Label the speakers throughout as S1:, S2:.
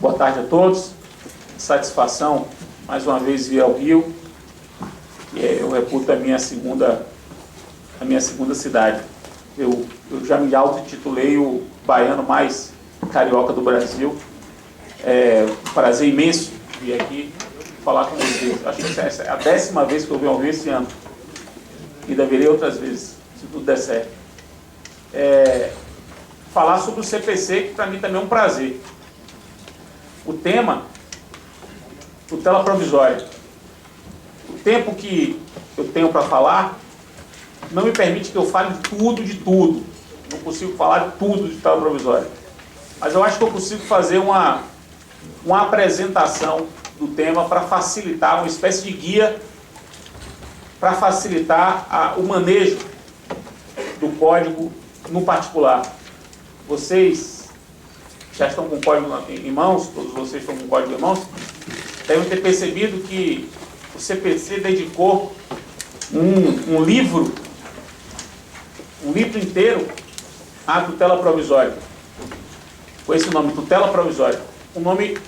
S1: Boa tarde a todos. Satisfação, mais uma vez, vir ao Rio. Eu reputo a minha segunda cidade. Eu já me auto-intitulei o baiano mais carioca do Brasil. É um prazer imenso vir aqui falar com vocês. Acho que essa é a 10ª vez que eu venho ao Rio esse ano. E virei outras vezes, se tudo der certo. Falar sobre o CPC, que para mim também é um prazer. O tema, tutela provisória. O tempo que eu tenho para falar não me permite que eu fale tudo de tudo. Não consigo falar de tudo de tutela provisória. Mas eu acho que eu consigo fazer uma apresentação do tema para facilitar, uma espécie de guia para facilitar o manejo do código no particular. Vocês já estão com o código em mãos, todos vocês estão com o código em mãos, devem ter percebido que o CPC dedicou um livro inteiro à tutela provisória. Com esse nome, tutela provisória. Um nome,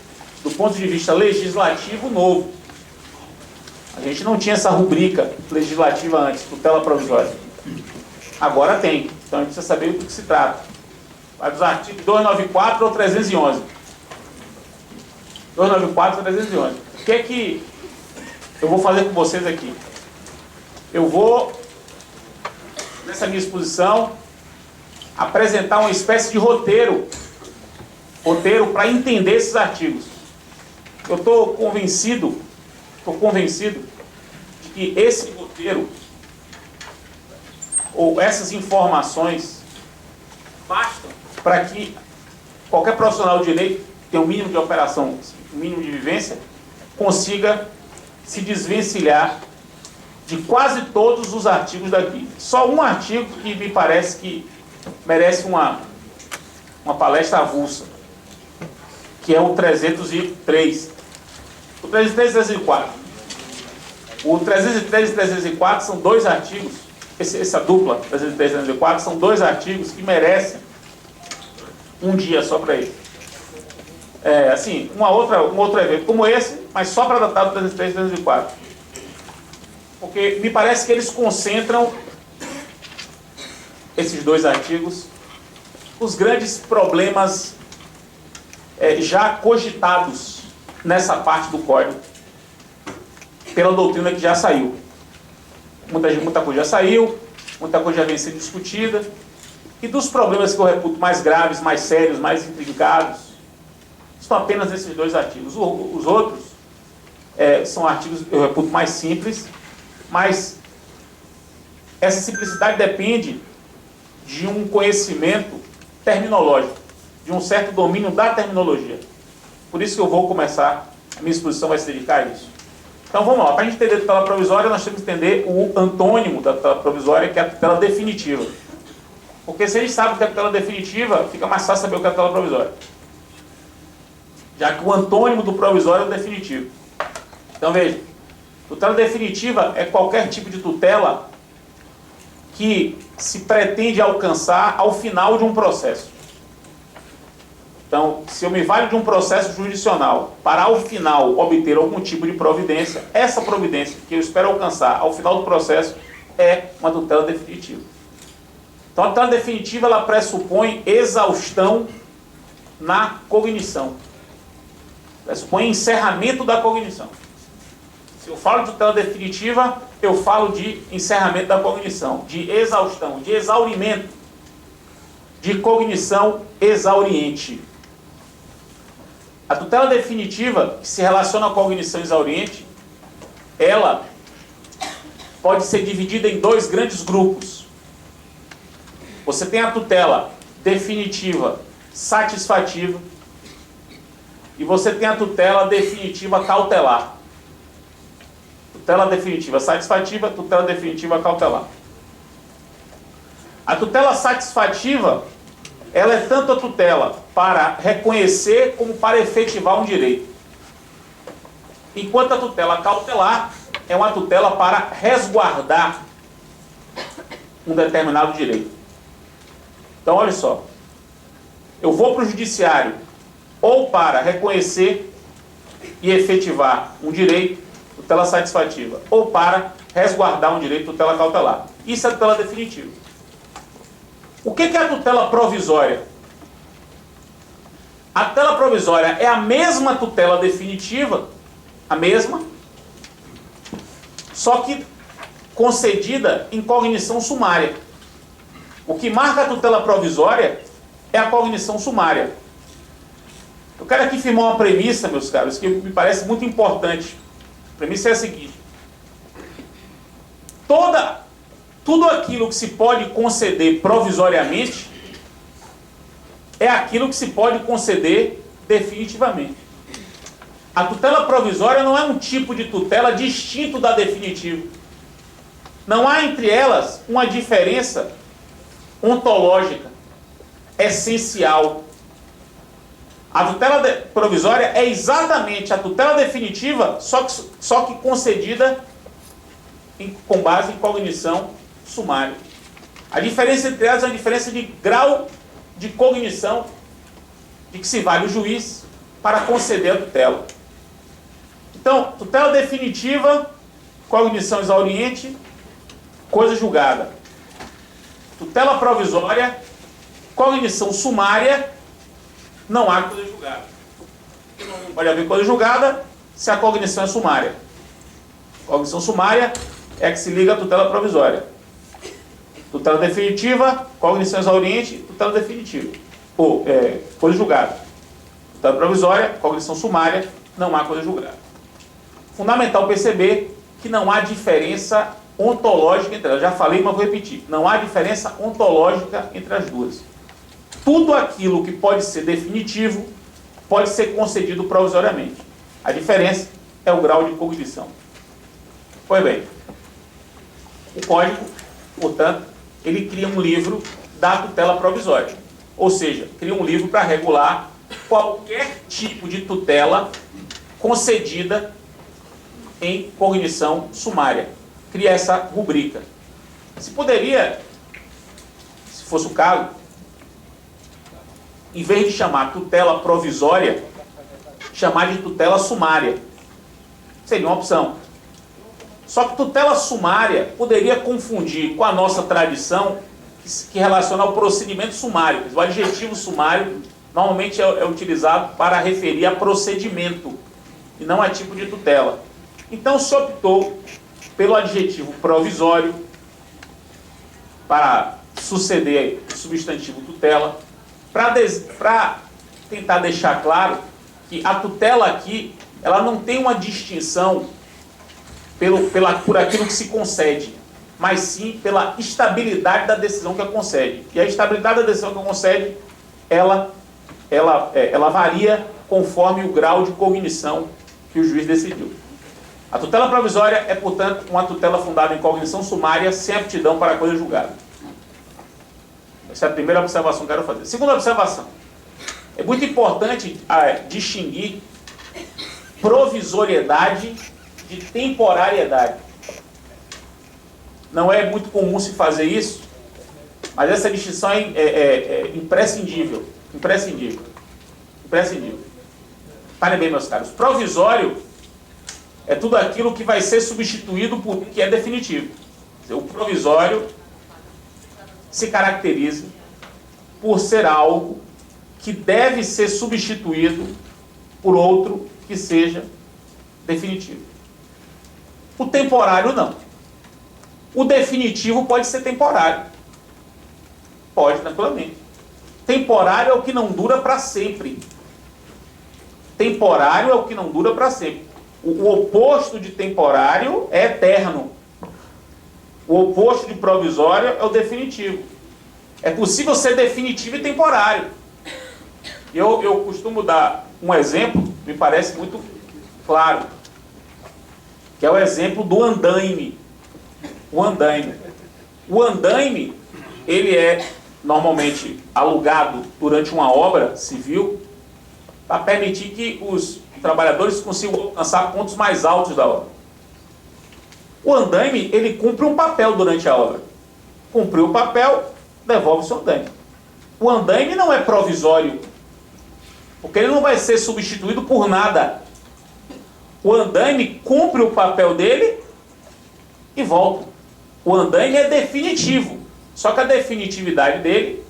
S1: do ponto de vista legislativo, novo. A gente não tinha essa rubrica legislativa antes, tutela provisória. Agora tem, então a gente precisa saber do que se trata. Vai dos artigos 294 ou 311. 294 ou 311. O que é que eu vou fazer com vocês aqui? Eu vou, nessa minha exposição, apresentar uma espécie de roteiro para entender esses artigos. Eu estou convencido de que esse roteiro, ou essas informações, bastam para que qualquer profissional de direito tenha um mínimo de operação, um mínimo de vivência, consiga se desvencilhar de quase todos os artigos daqui. Só um artigo que me parece que merece uma palestra avulsa, que é o 303. O 303 e 304. O 303 e 304 são dois artigos, essa dupla, 303 e 304, são dois artigos que merecem um dia só para ele. Assim, um outro evento como esse, mas só para tratar do 303 e 304. Porque me parece que eles concentram, esses dois artigos, os grandes problemas já cogitados nessa parte do código, pela doutrina que já saiu. Muita coisa já saiu, muita coisa já vem sendo discutida, e dos problemas que eu reputo mais graves, mais sérios, mais intrincados, estão apenas nesses dois artigos. Os outros são artigos que eu reputo mais simples, mas essa simplicidade depende de um conhecimento terminológico, de um certo domínio da terminologia. Por isso que eu vou começar, a minha exposição vai se dedicar a isso. Então vamos lá, para a gente entender a tutela provisória, nós temos que entender o antônimo da tutela provisória, que é a tutela definitiva. Porque se a gente sabe o que é a tutela definitiva, fica mais fácil saber o que é a tutela provisória. Já que o antônimo do provisório é o definitivo. Então veja, tutela definitiva é qualquer tipo de tutela que se pretende alcançar ao final de um processo. Então, se eu me valho de um processo jurisdicional para ao final obter algum tipo de providência, essa providência que eu espero alcançar ao final do processo é uma tutela definitiva. Então a tutela definitiva ela pressupõe exaustão na cognição. Pressupõe encerramento da cognição. Se eu falo de tutela definitiva, eu falo de encerramento da cognição, de exaustão, de exaurimento, de cognição exauriente. A tutela definitiva, que se relaciona à cognição exauriente, ela pode ser dividida em dois grandes grupos. Você tem a tutela definitiva satisfativa e você tem a tutela definitiva cautelar. Tutela definitiva satisfativa, tutela definitiva cautelar. A tutela satisfativa, ela é tanto a tutela para reconhecer como para efetivar um direito. Enquanto a tutela cautelar é uma tutela para resguardar um determinado direito. Então, olha só. Eu vou para o judiciário ou para reconhecer e efetivar um direito, tutela satisfativa, ou para resguardar um direito, tutela cautelar. Isso é a tutela definitiva. O que é a tutela provisória? A tutela provisória é a mesma tutela definitiva, a mesma, só que concedida em cognição sumária. O que marca a tutela provisória é a cognição sumária. Eu quero aqui firmar uma premissa, meus caros, que me parece muito importante. A premissa é a seguinte: tudo aquilo que se pode conceder provisoriamente é aquilo que se pode conceder definitivamente. A tutela provisória não é um tipo de tutela distinto da definitiva. Não há entre elas uma diferença ontológica, essencial. A tutela provisória é exatamente a tutela definitiva, só que concedida com base em cognição sumária. A diferença entre elas é uma diferença de grau de cognição de que se vale o juiz para conceder a tutela. Então, tutela definitiva, cognição exauriente, coisa julgada. Tutela provisória, cognição sumária, não há coisa julgada. Não pode haver coisa julgada se a cognição é sumária. Cognição sumária é que se liga à tutela provisória. Tutela definitiva, cognição exauriente, tutela definitiva. Ou coisa julgada. Tutela provisória, cognição sumária, não há coisa julgada. Fundamental perceber que não há diferença ontológica entre elas. Já falei, mas vou repetir. Não há diferença ontológica entre as duas. Tudo aquilo que pode ser definitivo pode ser concedido provisoriamente. A diferença é o grau de cognição. Pois bem, o Código, portanto, ele cria um livro da tutela provisória. Ou seja, cria um livro para regular qualquer tipo de tutela concedida em cognição sumária. Cria essa rubrica. Se poderia, se fosse o caso, em vez de chamar tutela provisória, chamar de tutela sumária. Seria uma opção. Só que tutela sumária poderia confundir com a nossa tradição que relaciona ao procedimento sumário. O adjetivo sumário normalmente é utilizado para referir a procedimento e não a tipo de tutela. Então se optou pelo adjetivo provisório para suceder o substantivo tutela, para tentar deixar claro que a tutela aqui ela não tem uma distinção por aquilo que se concede, mas sim pela estabilidade da decisão que a concede. E a estabilidade da decisão que a concede, ela varia conforme o grau de cognição que o juiz decidiu. A tutela provisória é, portanto, uma tutela fundada em cognição sumária sem aptidão para a coisa julgada. Essa é a primeira observação que eu quero fazer. Segunda observação. É muito importante distinguir provisoriedade de temporariedade. Não é muito comum se fazer isso, mas essa distinção é imprescindível. Imprescindível. Parem bem, meus caros. Provisório é tudo aquilo que vai ser substituído por um que é definitivo. Quer dizer, o provisório se caracteriza por ser algo que deve ser substituído por outro que seja definitivo. O temporário não. O definitivo pode ser temporário. Pode, tranquilamente. Temporário é o que não dura para sempre. Temporário é o que não dura para sempre. O oposto de temporário é eterno. O oposto de provisório é o definitivo. É possível ser definitivo e temporário. Eu costumo dar um exemplo, me parece muito claro, que é o exemplo do andaime. O andaime, ele é normalmente alugado durante uma obra civil para permitir que os trabalhadores consigam alcançar pontos mais altos da obra. O andaime, ele cumpre um papel durante a obra. Cumpriu o papel, devolve o seu andaime. O andaime não é provisório. Porque ele não vai ser substituído por nada. O andaime cumpre o papel dele e volta. O andaime é definitivo. Só que a definitividade dele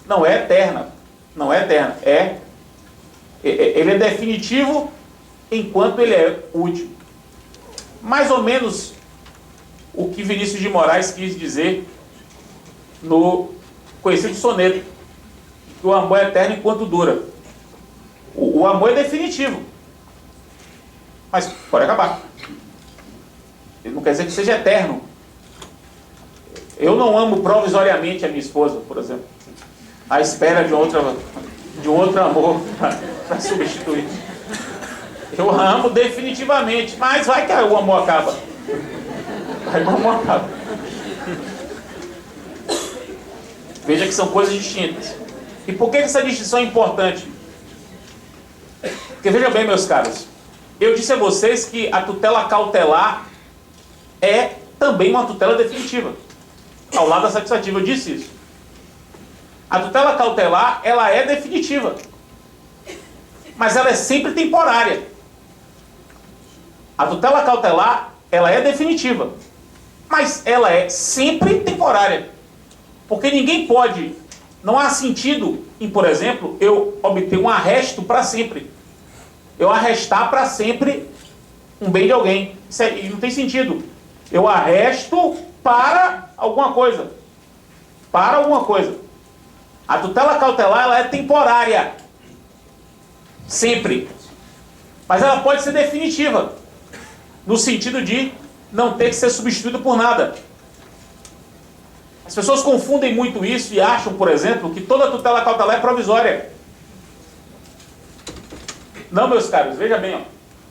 S1: não é eterna. Não é eterna. Ele é definitivo enquanto ele é útil. Mais ou menos o que Vinícius de Moraes quis dizer no conhecido soneto, que o amor é eterno enquanto dura. O amor é definitivo, mas pode acabar. Ele não quer dizer que seja eterno. Eu não amo provisoriamente a minha esposa, por exemplo, à espera de um outro amor para substituir. Eu amo definitivamente, mas vai que o amor acaba. Vai que o amor acaba. Veja que são coisas distintas. E por que essa distinção é importante? Porque veja bem, meus caros, eu disse a vocês que a tutela cautelar é também uma tutela definitiva, ao lado da satisfativa. Eu disse isso. A tutela cautelar, ela é definitiva, mas ela é sempre temporária. A tutela cautelar, ela é definitiva, mas ela é sempre temporária. Porque ninguém pode, não há sentido em, por exemplo, eu obter um arresto para sempre. Eu arrestar para sempre um bem de alguém. Isso não tem sentido. Eu arresto para alguma coisa. Para alguma coisa. A tutela cautelar, ela é temporária. Sempre. Mas ela pode ser definitiva. No sentido de não ter que ser substituída por nada. As pessoas confundem muito isso e acham, por exemplo, que toda tutela cautelar é provisória. Não, meus caros, veja bem, ó.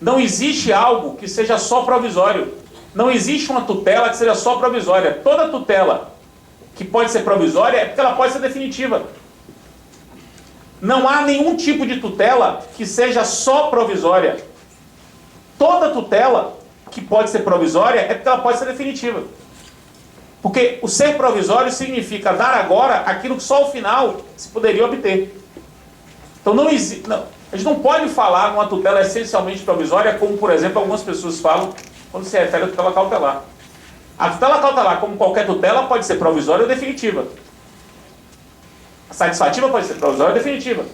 S1: Não existe algo que seja só provisório. Não existe uma tutela que seja só provisória. Toda tutela que pode ser provisória é porque ela pode ser definitiva. Não há nenhum tipo de tutela que seja só provisória. Toda tutela que pode ser provisória é porque ela pode ser definitiva. Porque o ser provisório significa dar agora aquilo que só ao final se poderia obter. Então não existe... A gente não pode falar numa tutela essencialmente provisória, como, por exemplo, algumas pessoas falam quando se refere à tutela cautelar. A tutela cautelar, como qualquer tutela, pode ser provisória ou definitiva. A satisfativa pode ser provisória ou definitiva.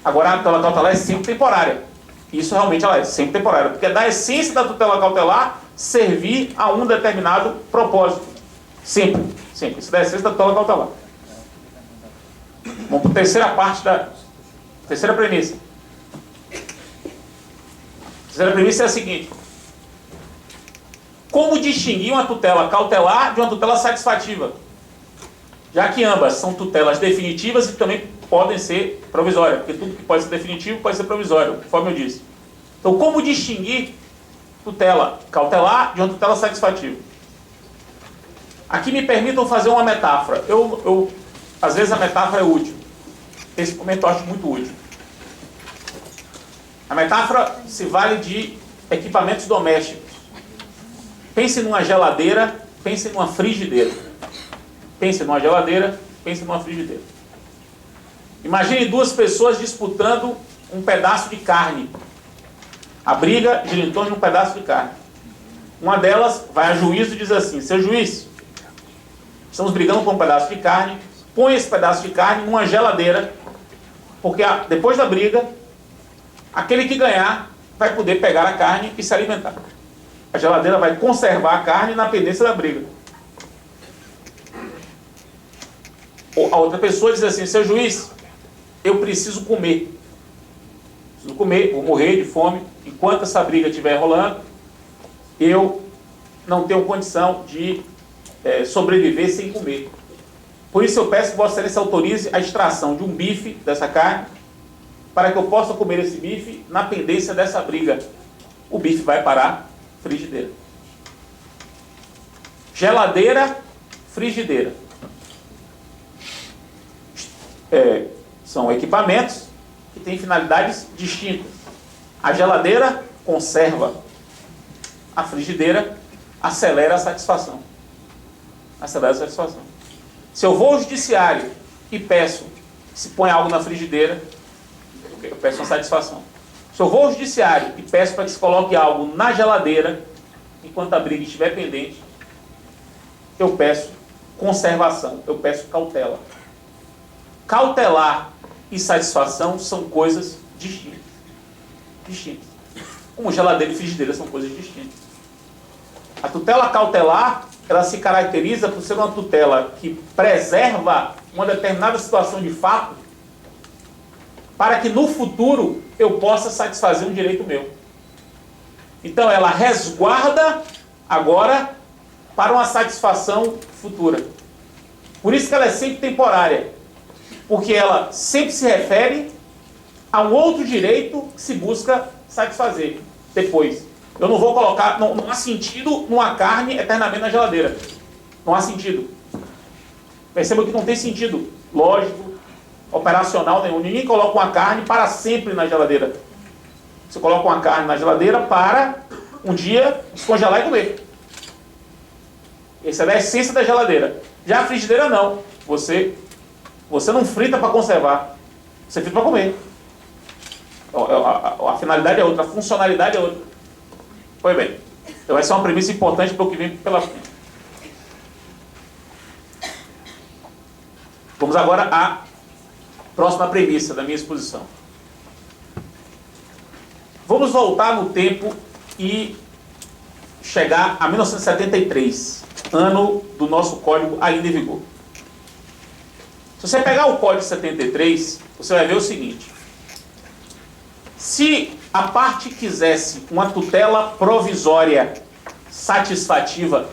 S1: Agora, a tutela cautelar é sempre temporária. Isso realmente ela é sempre temporária, porque é da essência da tutela cautelar servir a um determinado propósito. Sempre, sempre. Isso é da essência da tutela cautelar. Vamos para a terceira parte terceira premissa. A terceira premissa é a seguinte: como distinguir uma tutela cautelar de uma tutela satisfativa? Já que ambas são tutelas definitivas e também podem ser provisórias, porque tudo que pode ser definitivo pode ser provisório, conforme eu disse. Então, como distinguir tutela cautelar de uma tutela satisfativa? Aqui me permitam fazer uma metáfora. Às vezes a metáfora é útil. Esse momento eu acho muito útil. A metáfora se vale de equipamentos domésticos. Pense numa geladeira, pense numa frigideira. Pense numa geladeira, pense numa frigideira. Imagine duas pessoas disputando um pedaço de carne. A briga gira em torno de um pedaço de carne. Uma delas vai a juízo e diz assim: seu juiz, estamos brigando por um pedaço de carne, põe esse pedaço de carne numa geladeira, porque depois da briga, aquele que ganhar vai poder pegar a carne e se alimentar. A geladeira vai conservar a carne na pendência da briga. A outra pessoa diz assim: seu juiz, eu preciso comer. Preciso comer, vou morrer de fome. Enquanto essa briga estiver rolando, eu não tenho condição de sobreviver sem comer. Por isso eu peço que Vossa Excelência autorize a extração de um bife dessa carne, para que eu possa comer esse bife na pendência dessa briga. O bife vai para a frigideira. Geladeira, frigideira. São equipamentos que têm finalidades distintas. A geladeira conserva. A frigideira acelera a satisfação. Acelera a satisfação. Se eu vou ao judiciário e peço se põe algo na frigideira, eu peço uma satisfação. Se eu vou ao judiciário e peço para que se coloque algo na geladeira, enquanto a briga estiver pendente, eu peço conservação, eu peço cautela. Cautelar e satisfação são coisas distintas. Distintas. Como geladeira e frigideira são coisas distintas. A tutela cautelar, ela se caracteriza por ser uma tutela que preserva uma determinada situação de fato para que no futuro eu possa satisfazer um direito meu. Então ela resguarda agora para uma satisfação futura. Por isso que ela é sempre temporária. Porque ela sempre se refere a um outro direito que se busca satisfazer depois. Eu não vou colocar, não há sentido numa carne eternamente na geladeira. Não há sentido. Perceba que não tem sentido lógico, operacional nenhum. Ninguém coloca uma carne para sempre na geladeira. Você coloca uma carne na geladeira para um dia descongelar e comer. Essa é a essência da geladeira. Já a frigideira não. Você não frita para conservar. Você frita para comer. A finalidade é outra, a funcionalidade é outra. Pois bem. Então essa é uma premissa importante para o que vem pela frente. Vamos agora à próxima premissa da minha exposição. Vamos voltar no tempo e chegar a 1973, ano do nosso código ainda em vigor. Se você pegar o código 73, você vai ver o seguinte. Se a parte quisesse uma tutela provisória satisfativa,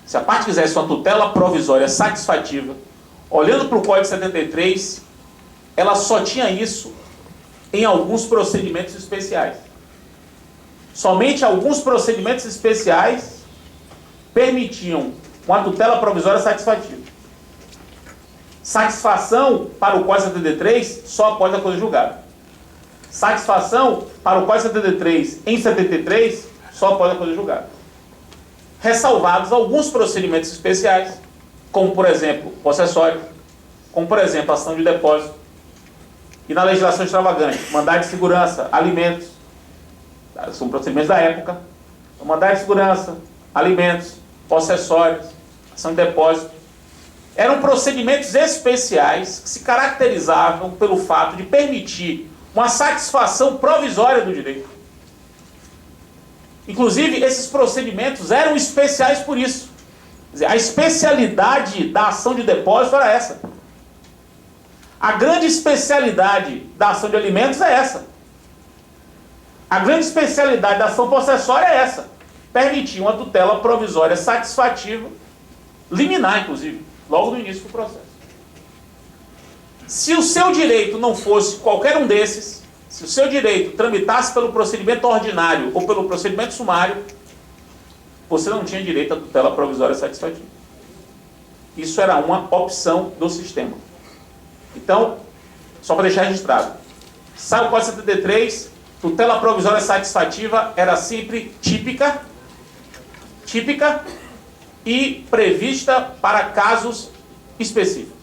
S1: se a parte quisesse uma tutela provisória satisfativa, olhando para o Código 73, ela só tinha isso em alguns procedimentos especiais. Somente alguns procedimentos especiais permitiam uma tutela provisória satisfativa. Satisfação para o Código 73 só após a coisa julgada. Satisfação para o Código 73 em 73 só após a coisa julgada. Ressalvados alguns procedimentos especiais, como por exemplo, possessório, como por exemplo, ação de depósito, e na legislação extravagante, mandado de segurança, alimentos, são procedimentos da época, mandado de segurança, alimentos, possessórios, ação de depósito, eram procedimentos especiais que se caracterizavam pelo fato de permitir uma satisfação provisória do direito. Inclusive, esses procedimentos eram especiais por isso. Quer dizer, a especialidade da ação de depósito era essa. A grande especialidade da ação de alimentos é essa. A grande especialidade da ação possessória é essa. Permitir uma tutela provisória satisfativa, liminar, inclusive, logo no início do processo. Se o seu direito não fosse qualquer um desses, se o seu direito tramitasse pelo procedimento ordinário ou pelo procedimento sumário, você não tinha direito à tutela provisória satisfativa. Isso era uma opção do sistema. Então, só para deixar registrado, sai o Código 73, tutela provisória satisfativa era sempre típica e prevista para casos específicos.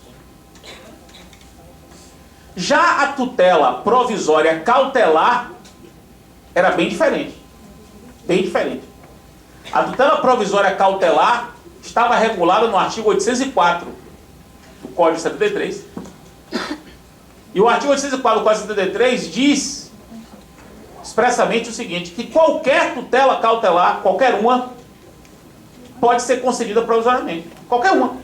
S1: Já a tutela provisória cautelar era bem diferente. Bem diferente. A tutela provisória cautelar estava regulada no artigo 804 do Código 73. E o artigo 804 do Código 73 diz expressamente o seguinte, que qualquer tutela cautelar, qualquer uma, pode ser concedida provisoriamente. Qualquer uma.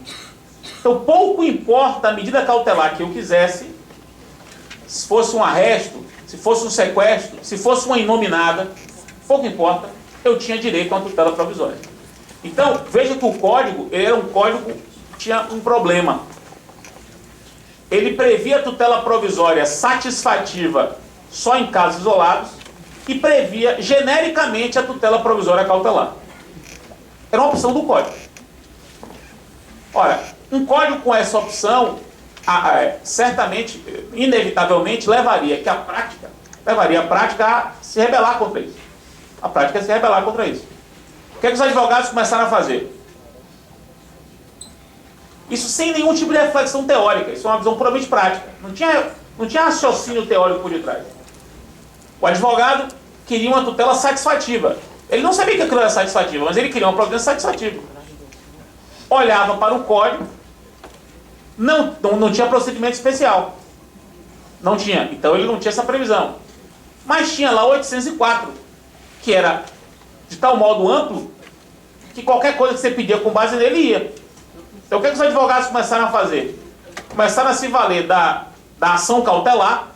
S1: Então, pouco importa a medida cautelar que eu quisesse, se fosse um arresto, se fosse um sequestro, se fosse uma inominada, pouco importa, eu tinha direito a uma tutela provisória. Então, veja que o código, ele era um código que tinha um problema. Ele previa a tutela provisória satisfativa só em casos isolados e previa genericamente a tutela provisória cautelar. Era uma opção do código. Ora, um código com essa opção, certamente, inevitavelmente, levaria a prática a se rebelar contra isso. A prática é se rebelar contra isso. O que é que os advogados começaram a fazer? Isso sem nenhum tipo de reflexão teórica. Isso é uma visão puramente prática. Não tinha raciocínio teórico por detrás. O advogado queria uma tutela satisfativa. Ele não sabia que aquilo era satisfativo, mas ele queria uma providência satisfativa. Olhava para o código, não tinha procedimento especial. Não tinha. Então ele não tinha essa previsão. Mas tinha lá o 804, que era de tal modo amplo que qualquer coisa que você pedia com base nele ia. Então o que os advogados começaram a fazer? Começaram a se valer da ação cautelar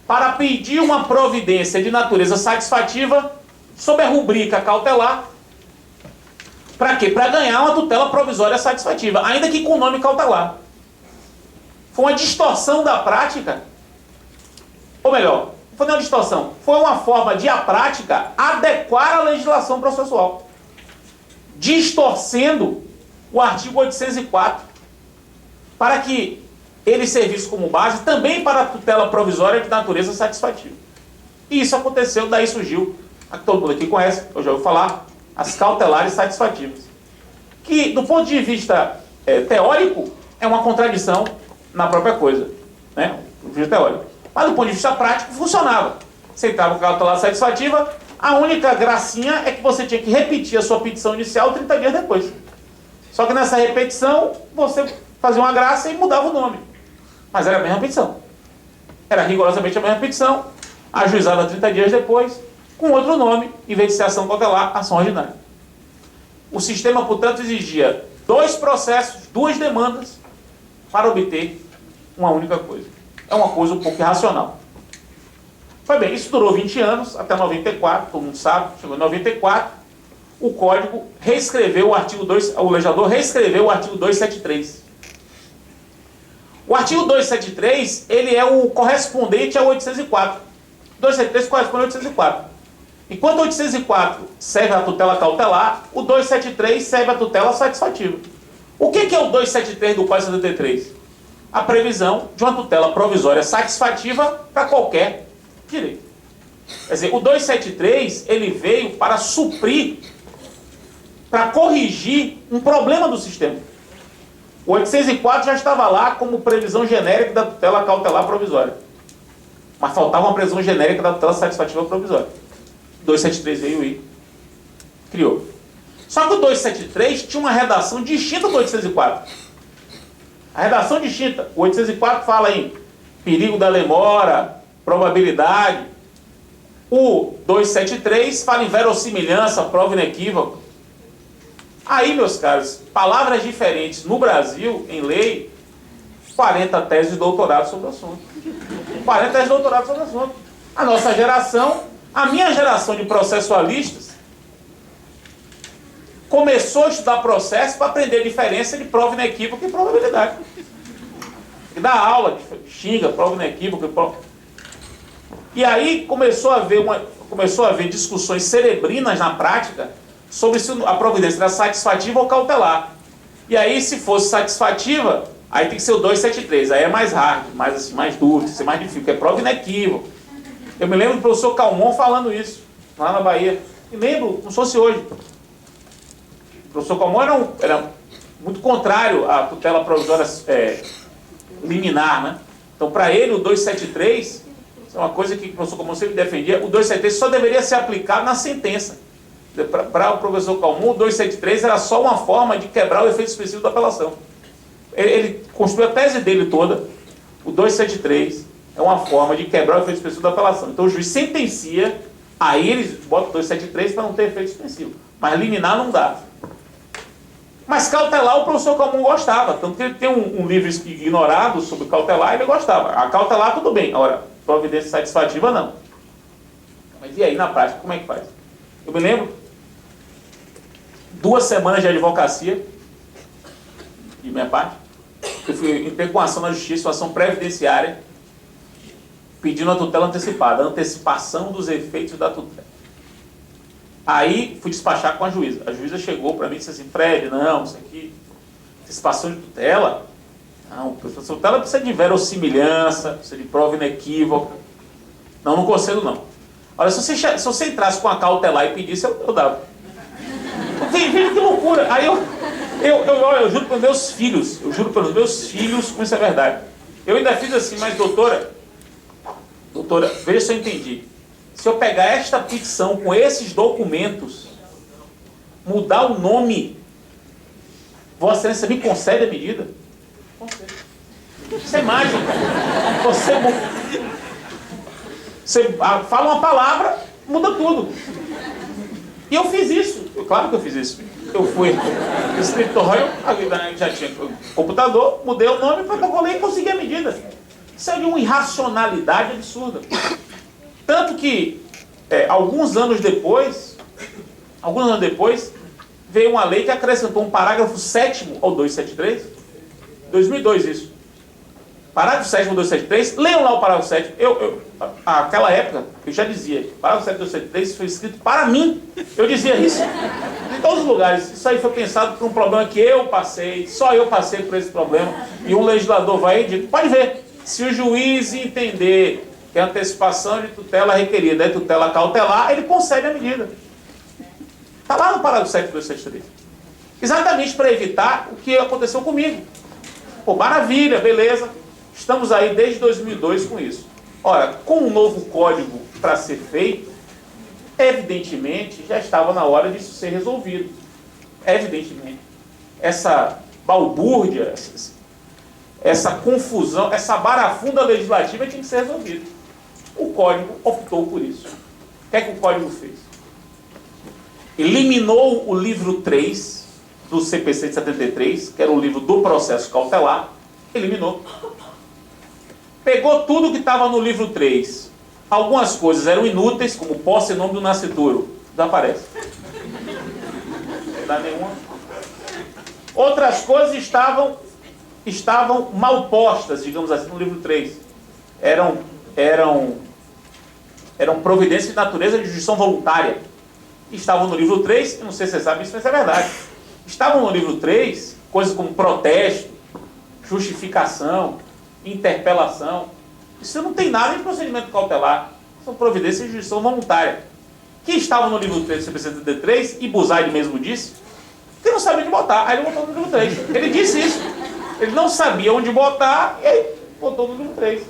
S1: para pedir uma providência de natureza satisfativa sob a rubrica cautelar. Para quê? Para ganhar uma tutela provisória satisfativa, ainda que com nome cautelar. Foi uma distorção da prática, ou melhor, não foi uma distorção, foi uma forma de a prática adequar a legislação processual, distorcendo o artigo 804, para que ele servisse como base também para a tutela provisória de natureza satisfativa. E isso aconteceu, daí surgiu, a que todo mundo aqui conhece, eu já ouvi falar, as cautelares satisfativas. Que, do ponto de vista teórico, é uma contradição na própria coisa, né? Do ponto de vista teórico. Mas do ponto de vista prático, funcionava. Você entrava com a cautelar satisfativa, a única gracinha é que você tinha que repetir a sua petição inicial 30 dias depois. Só que nessa repetição, você fazia uma graça e mudava o nome. Mas era a mesma petição. Era rigorosamente a mesma petição, ajuizada 30 dias depois, com outro nome, em vez de ser ação cautelar, ação ordinária. O sistema, portanto, exigia 2 processos, 2 demandas, para obter uma única coisa. É uma coisa um pouco irracional. Foi bem, isso durou 20 anos, até 94, todo mundo sabe, chegou em 94, o Código reescreveu o artigo 2, o legislador reescreveu o artigo 273. O artigo 273, ele é o correspondente ao 804. 273 corresponde ao 804. Enquanto o 804 serve a tutela cautelar, o 273 serve a tutela satisfativa. O que é o 273 do Código 73? A previsão de uma tutela provisória satisfativa para qualquer direito. Quer dizer, o 273, ele veio para suprir, para corrigir um problema do sistema. O 804 já estava lá como previsão genérica da tutela cautelar provisória. Mas faltava uma previsão genérica da tutela satisfativa provisória. O 273 veio e criou. Só que o 273 tinha uma redação distinta do 804. A redação distinta. O 804 fala em perigo da demora, probabilidade. O 273 fala em verossimilhança, prova inequívoca. Aí, meus caros, palavras diferentes no Brasil, em lei, 40 teses de doutorado sobre o assunto. 40 teses de doutorado sobre o assunto. A nossa geração, a minha geração de processualistas, começou a estudar processo para aprender a diferença de prova inequívoca e probabilidade. E dá aula, xinga, prova inequívoca e prova... E aí começou a haver discussões cerebrinas na prática sobre se a providência era satisfativa ou cautelar. E aí, se fosse satisfativa, aí tem que ser o 273, aí é mais hard, mais duro, tem que ser mais difícil, porque é prova inequívoca. Eu me lembro do professor Calmon falando isso, lá na Bahia. E lembro, como se fosse hoje. O professor Calmon era muito contrário à tutela provisória liminar, né? Então, para ele, o 273, isso é uma coisa que o professor Calmon sempre defendia, o 273 só deveria ser aplicado na sentença. Para o professor Calmon, o 273 era só uma forma de quebrar o efeito expressivo da apelação. Ele construiu a tese dele toda, o 273 é uma forma de quebrar o efeito expressivo da apelação. Então o juiz sentencia, aí eles botam o 273 para não ter efeito expressivo. Mas liminar não dá. Mas cautelar o professor Calmon gostava, tanto que ele tem um livro ignorado sobre cautelar, ele gostava. A cautelar tudo bem, agora, providência satisfativa não. Mas e aí na prática, como é que faz? Eu me lembro, 2 semanas de advocacia, de minha parte, eu entrei com ação na justiça, uma ação previdenciária, pedindo a tutela antecipada, a antecipação dos efeitos da tutela. Aí fui despachar com a juíza. A juíza chegou para mim e disse assim: Fred, não, isso aqui, antecipação de tutela? Não, antecipação de tutela precisa de verossimilhança, precisa de prova inequívoca. Não concedo não. Olha, se você entrasse com a cautelar e pedisse, eu dava. Veja que loucura. Aí Eu juro pelos meus filhos, como isso é verdade. Eu ainda fiz assim, mas doutora, veja se eu entendi. Se eu pegar esta petição com esses documentos, mudar o nome, Vossa Excelência me concede a medida? Concede. Isso é mágica. Você fala uma palavra, muda tudo. E eu fiz isso. Claro que eu fiz isso. Eu fui no escritório, já tinha computador, mudei o nome, protocolei e consegui a medida. Isso é de uma irracionalidade absurda. Tanto que, alguns anos depois, veio uma lei que acrescentou um parágrafo 7º ao 273, 2002 isso. Parágrafo 7º ao 273, leiam lá o parágrafo 7º. Naquela época, eu já dizia, parágrafo 7º ao 273 foi escrito para mim. Eu dizia isso. Em todos os lugares. Isso aí foi pensado por um problema que eu passei, só eu passei por esse problema. E um legislador vai e diz, pode ver, se o juiz entender que a antecipação de tutela requerida é tutela cautelar, ele concede a medida. Está lá no parágrafo 7º do 273. Exatamente para evitar o que aconteceu comigo. Pô, maravilha, beleza. Estamos aí desde 2002 com isso. Ora, com um novo código para ser feito, evidentemente, já estava na hora disso ser resolvido. Evidentemente. Essa balbúrdia, essa confusão, essa barafunda legislativa tinha que ser resolvida. O código optou por isso. O que é que o código fez? Eliminou o livro 3 do CPC de 73, que era o livro do processo cautelar, eliminou. Pegou tudo que estava no livro 3. Algumas coisas eram inúteis, como posse e nome do nascituro. Desaparece. Não dá nenhuma. Outras coisas estavam mal postas, digamos assim, no livro 3. Eram providências de natureza de jurisdição voluntária. Estavam no livro 3, eu não sei se você sabe isso, mas é verdade. Estavam no livro 3 coisas como protesto, justificação, interpelação. Isso não tem nada de procedimento cautelar. São providências de jurisdição voluntária. Que estavam no livro 3 do CPC 73, e Buzaide mesmo disse, que não sabia onde botar. Aí ele botou no livro 3. Ele disse isso. Ele não sabia onde botar, e aí botou no livro 3.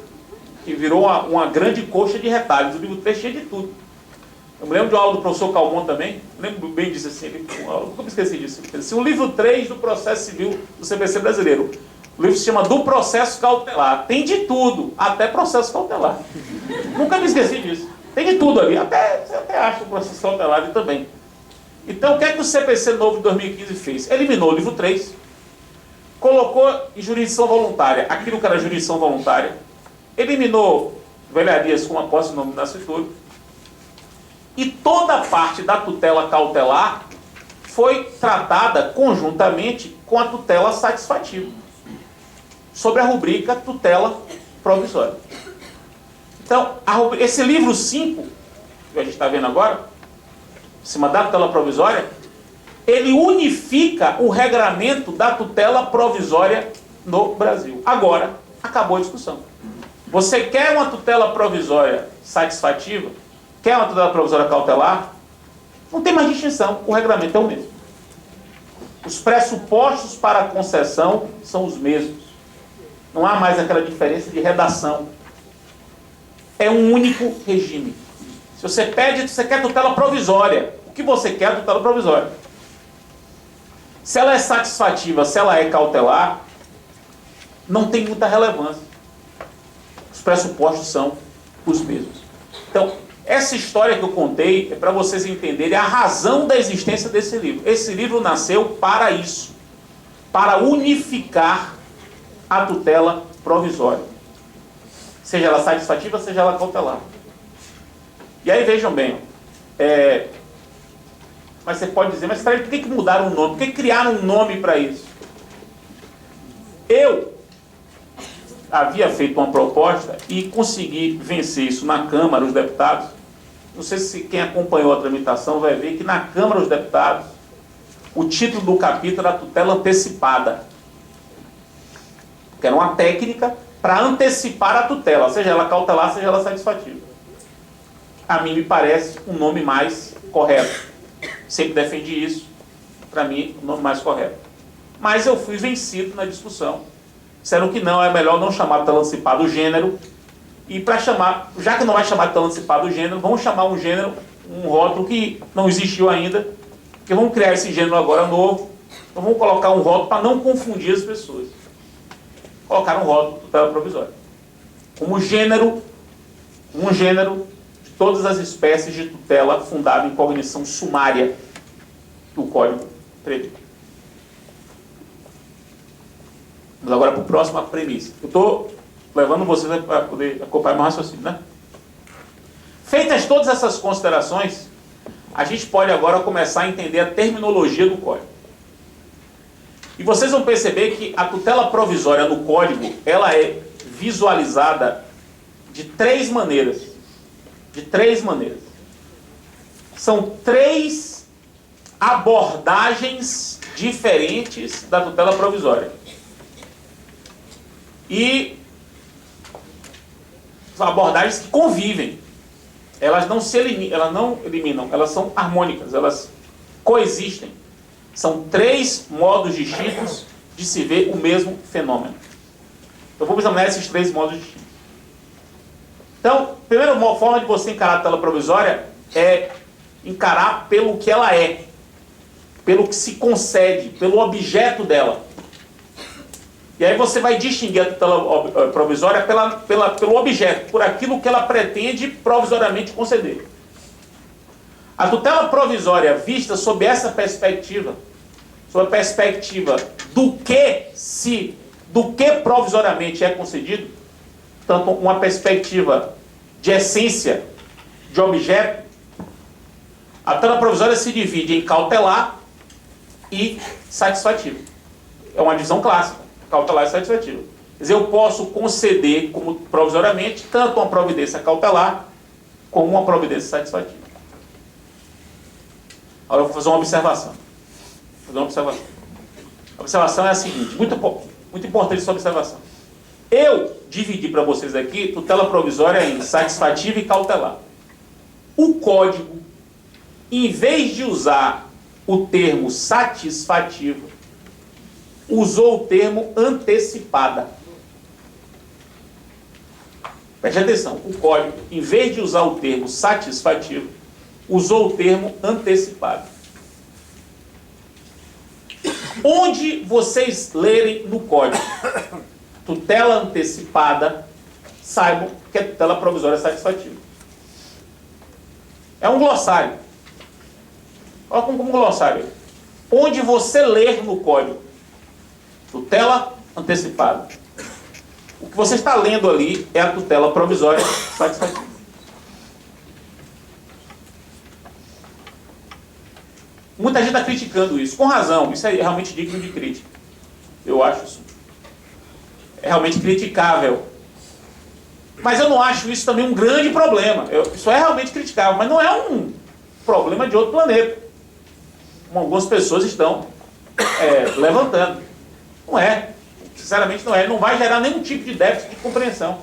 S1: Que virou uma grande coxa de retalhos. O livro 3 cheio de tudo. Eu me lembro de uma aula do professor Calmon também, lembro bem disso assim, nunca me esqueci disso. Assim, o livro 3 do processo civil do CPC brasileiro. O livro se chama Do Processo Cautelar. Tem de tudo, até processo cautelar. Nunca me esqueci disso. Tem de tudo ali, você até acha o processo cautelar ali também. Então, o que é que o CPC novo de 2015 fez? Eliminou o livro 3, colocou em jurisdição voluntária aquilo que era jurisdição voluntária, eliminou velharias com a posse e nome do nascituro, e toda a parte da tutela cautelar foi tratada conjuntamente com a tutela satisfativa, sobre a rubrica tutela provisória. Então, esse livro 5, que a gente está vendo agora, em cima da tutela provisória, ele unifica o regramento da tutela provisória no Brasil. Agora, acabou a discussão. Você quer uma tutela provisória satisfativa? Quer uma tutela provisória cautelar? Não tem mais distinção, o regramento é o mesmo. Os pressupostos para a concessão são os mesmos. Não há mais aquela diferença de redação. É um único regime. Se você pede, você quer tutela provisória. O que você quer é tutela provisória. Se ela é satisfativa, se ela é cautelar, não tem muita relevância. Os pressupostos são os mesmos. Então, essa história que eu contei é para vocês entenderem a razão da existência desse livro. Esse livro nasceu para isso. Para unificar a tutela provisória. Seja ela satisfativa, seja ela cautelar. E aí vejam bem, mas você pode dizer, mas por que mudaram o nome? Por que criaram um nome para isso? Eu havia feito uma proposta e consegui vencer isso na Câmara, os deputados. Não sei se quem acompanhou a tramitação vai ver que na Câmara, os deputados, o título do capítulo era tutela antecipada. Que era uma técnica para antecipar a tutela, seja ela cautelar, seja ela satisfativa. A mim me parece um nome mais correto. Sempre defendi isso, para mim, o nome mais correto. mas eu fui vencido na discussão. Disseram que não, é melhor não chamar de tutela antecipada o gênero, e para chamar, já que não vai chamar de tutela antecipada o gênero, vamos chamar um gênero, um rótulo que não existiu ainda, porque vamos criar esse gênero agora novo, então vamos colocar um rótulo para não confundir as pessoas. Colocaram um rótulo tutela provisória. Como gênero, um gênero de todas as espécies de tutela fundada em cognição sumária que o Código prevê. Vamos agora para a próxima premissa. Eu estou levando vocês para poder acompanhar meu raciocínio, né? Feitas todas essas considerações, a gente pode agora começar a entender a terminologia do Código. E vocês vão perceber que a tutela provisória no Código, ela é visualizada de três maneiras. De três maneiras. São três abordagens diferentes da tutela provisória. E são abordagens que convivem. Elas não se eliminam, elas são harmônicas, elas coexistem. São três modos distintos de se ver o mesmo fenômeno. Eu vou examinar esses três modos distintos. Então, a primeira forma de você encarar a tutela provisória é encarar pelo que ela é, pelo que se concede, pelo objeto dela. E aí você vai distinguir a tutela provisória pelo objeto, por aquilo que ela pretende provisoriamente conceder. A tutela provisória vista sob essa perspectiva, sob a perspectiva do que provisoriamente é concedido, tanto uma perspectiva de essência, de objeto, a tutela provisória se divide em cautelar e satisfativa. É uma divisão clássica, cautelar e satisfativa. Quer dizer, eu posso conceder como provisoriamente tanto uma providência cautelar como uma providência satisfativa. Agora eu vou fazer uma observação. A observação é a seguinte, muito importante essa observação. Eu dividi para vocês aqui tutela provisória em satisfativa e cautelar. O Código, em vez de usar o termo satisfativa, usou o termo antecipada. Preste atenção, o Código, em vez de usar o termo satisfativo, usou o termo antecipado. Onde vocês lerem no Código tutela antecipada, saibam que é tutela provisória satisfativa. É um glossário. Olha como um glossário. Onde você ler no Código tutela antecipada, o que você está lendo ali é a tutela provisória satisfativa. Muita gente está criticando isso, com razão, isso é realmente digno de crítica. Eu acho isso é realmente criticável. Mas eu não acho isso também um grande problema. Isso é realmente criticável, mas não é um problema de outro planeta, como algumas pessoas estão levantando. Não é. Sinceramente não é. Não vai gerar nenhum tipo de déficit de compreensão.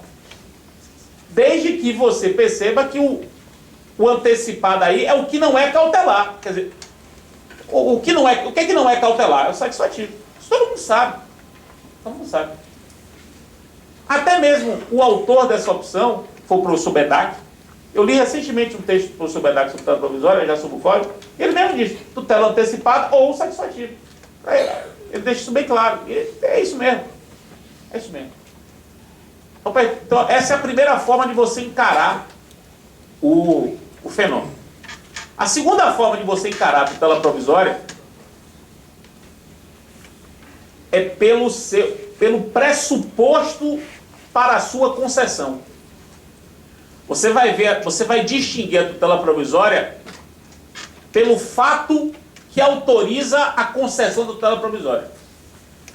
S1: Desde que você perceba que o antecipado aí é o que não é cautelar. Quer dizer, o que é que não é cautelar? É o satisfativo. Isso todo mundo sabe. Todo mundo sabe. Até mesmo o autor dessa opção foi o professor Bedak. Eu li recentemente um texto do professor Bedak sobre tutela provisória, já sobre o Código, e ele mesmo disse, tutela antecipada ou satisfativa. Ele deixa isso bem claro. E é isso mesmo. É isso mesmo. Então, essa é a primeira forma de você encarar o fenômeno. A segunda forma de você encarar a tutela provisória é pelo pressuposto para a sua concessão. Você vai distinguir a tutela provisória pelo fato que autoriza a concessão da tutela provisória.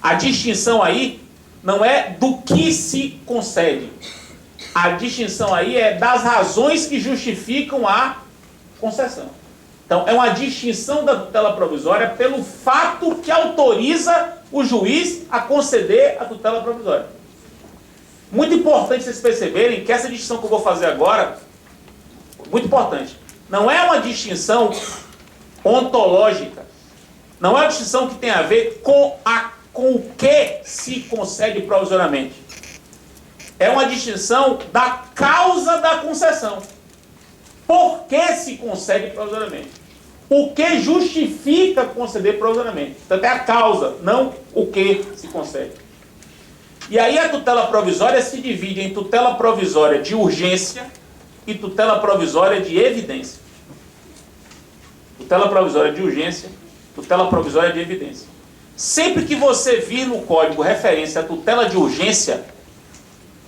S1: A distinção aí não é do que se concede. A distinção aí é das razões que justificam a concessão. Então, é uma distinção da tutela provisória pelo fato que autoriza o juiz a conceder a tutela provisória. Muito importante vocês perceberem que essa distinção que eu vou fazer agora, muito importante, não é uma distinção ontológica, Não é uma distinção que tem a ver com o que se concede provisoriamente. É uma distinção da causa da concessão. Por que se concede provisoriamente? O que justifica conceder provisoriamente? Portanto, é a causa, não o que se concede. E aí a tutela provisória se divide em tutela provisória de urgência e tutela provisória de evidência. Tutela provisória de urgência, tutela provisória de evidência. Sempre que você vir no código referência à tutela de urgência,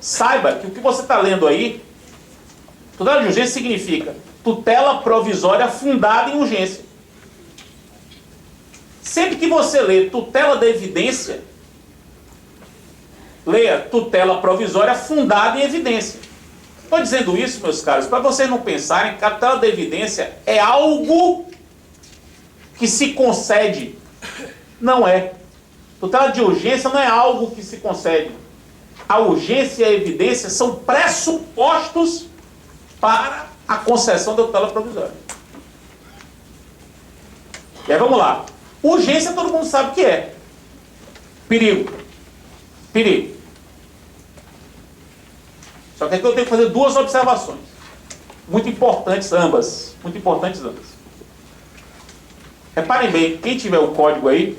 S1: saiba que o que você está lendo aí, tutela de urgência significa tutela provisória fundada em urgência. Sempre que você lê tutela da evidência, leia tutela provisória fundada em evidência. Estou dizendo isso, meus caros, para vocês não pensarem que a tutela da evidência é algo que se concede. Não é. Tutela de urgência não é algo que se concede. A urgência e a evidência são pressupostos para a concessão da tutela provisória. E aí vamos lá. Urgência todo mundo sabe o que é. Perigo. Perigo. Só que aqui eu tenho que fazer duas observações. Muito importantes ambas. Muito importantes ambas. Reparem bem, quem tiver o código aí,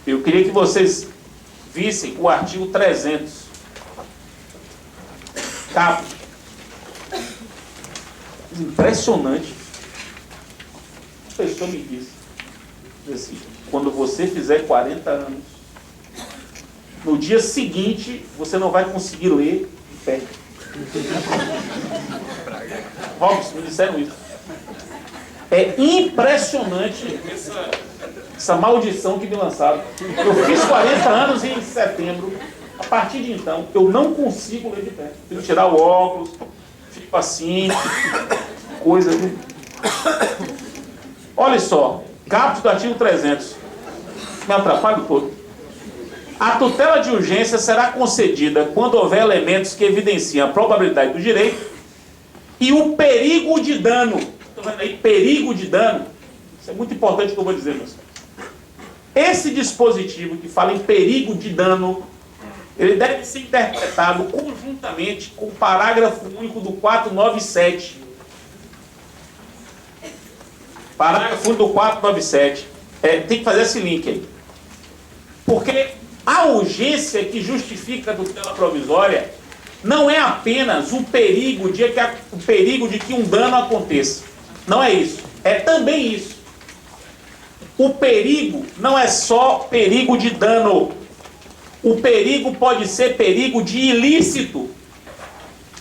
S1: eu queria que vocês vissem o artigo 300. Caput. Impressionante. A pessoa me disse assim, quando você fizer 40 anos, no dia seguinte, você não vai conseguir ler de pé. Robson, me disseram isso. É impressionante essa maldição que me lançaram. Eu fiz 40 anos em setembro. A partir de então, eu não consigo ler de pé. Tenho que tirar o óculos, fico assim, coisa. Olha só, caput do artigo 300. Me atrapalho todo. A tutela de urgência será concedida quando houver elementos que evidenciam a probabilidade do direito e o perigo de dano. Estão vendo aí? Perigo de dano. Isso é muito importante o que eu vou dizer, meus caros. Esse dispositivo que fala em perigo de dano, ele deve ser interpretado conjuntamente com o parágrafo único do 497. Parágrafo único do 497. Tem que fazer esse link aí. Porque a urgência que justifica a tutela provisória não é apenas o perigo de que um dano aconteça. Não é isso. É também isso. O perigo não é só perigo de dano. O perigo pode ser perigo de ilícito.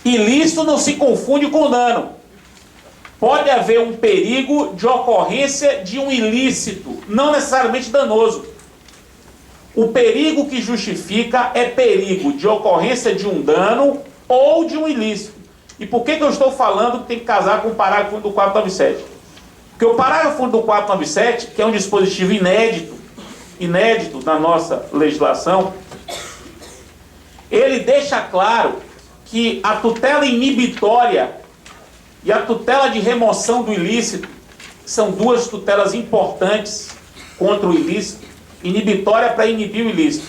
S1: Ilícito não se confunde com dano. Pode haver um perigo de ocorrência de um ilícito, não necessariamente danoso. O perigo que justifica é perigo de ocorrência de um dano ou de um ilícito. E por que eu estou falando que tem que casar com o parágrafo do 497? Porque o parágrafo do 497, que é um dispositivo inédito na nossa legislação, ele deixa claro que a tutela inibitória e a tutela de remoção do ilícito são duas tutelas importantes contra o ilícito. Inibitória para inibir o ilícito,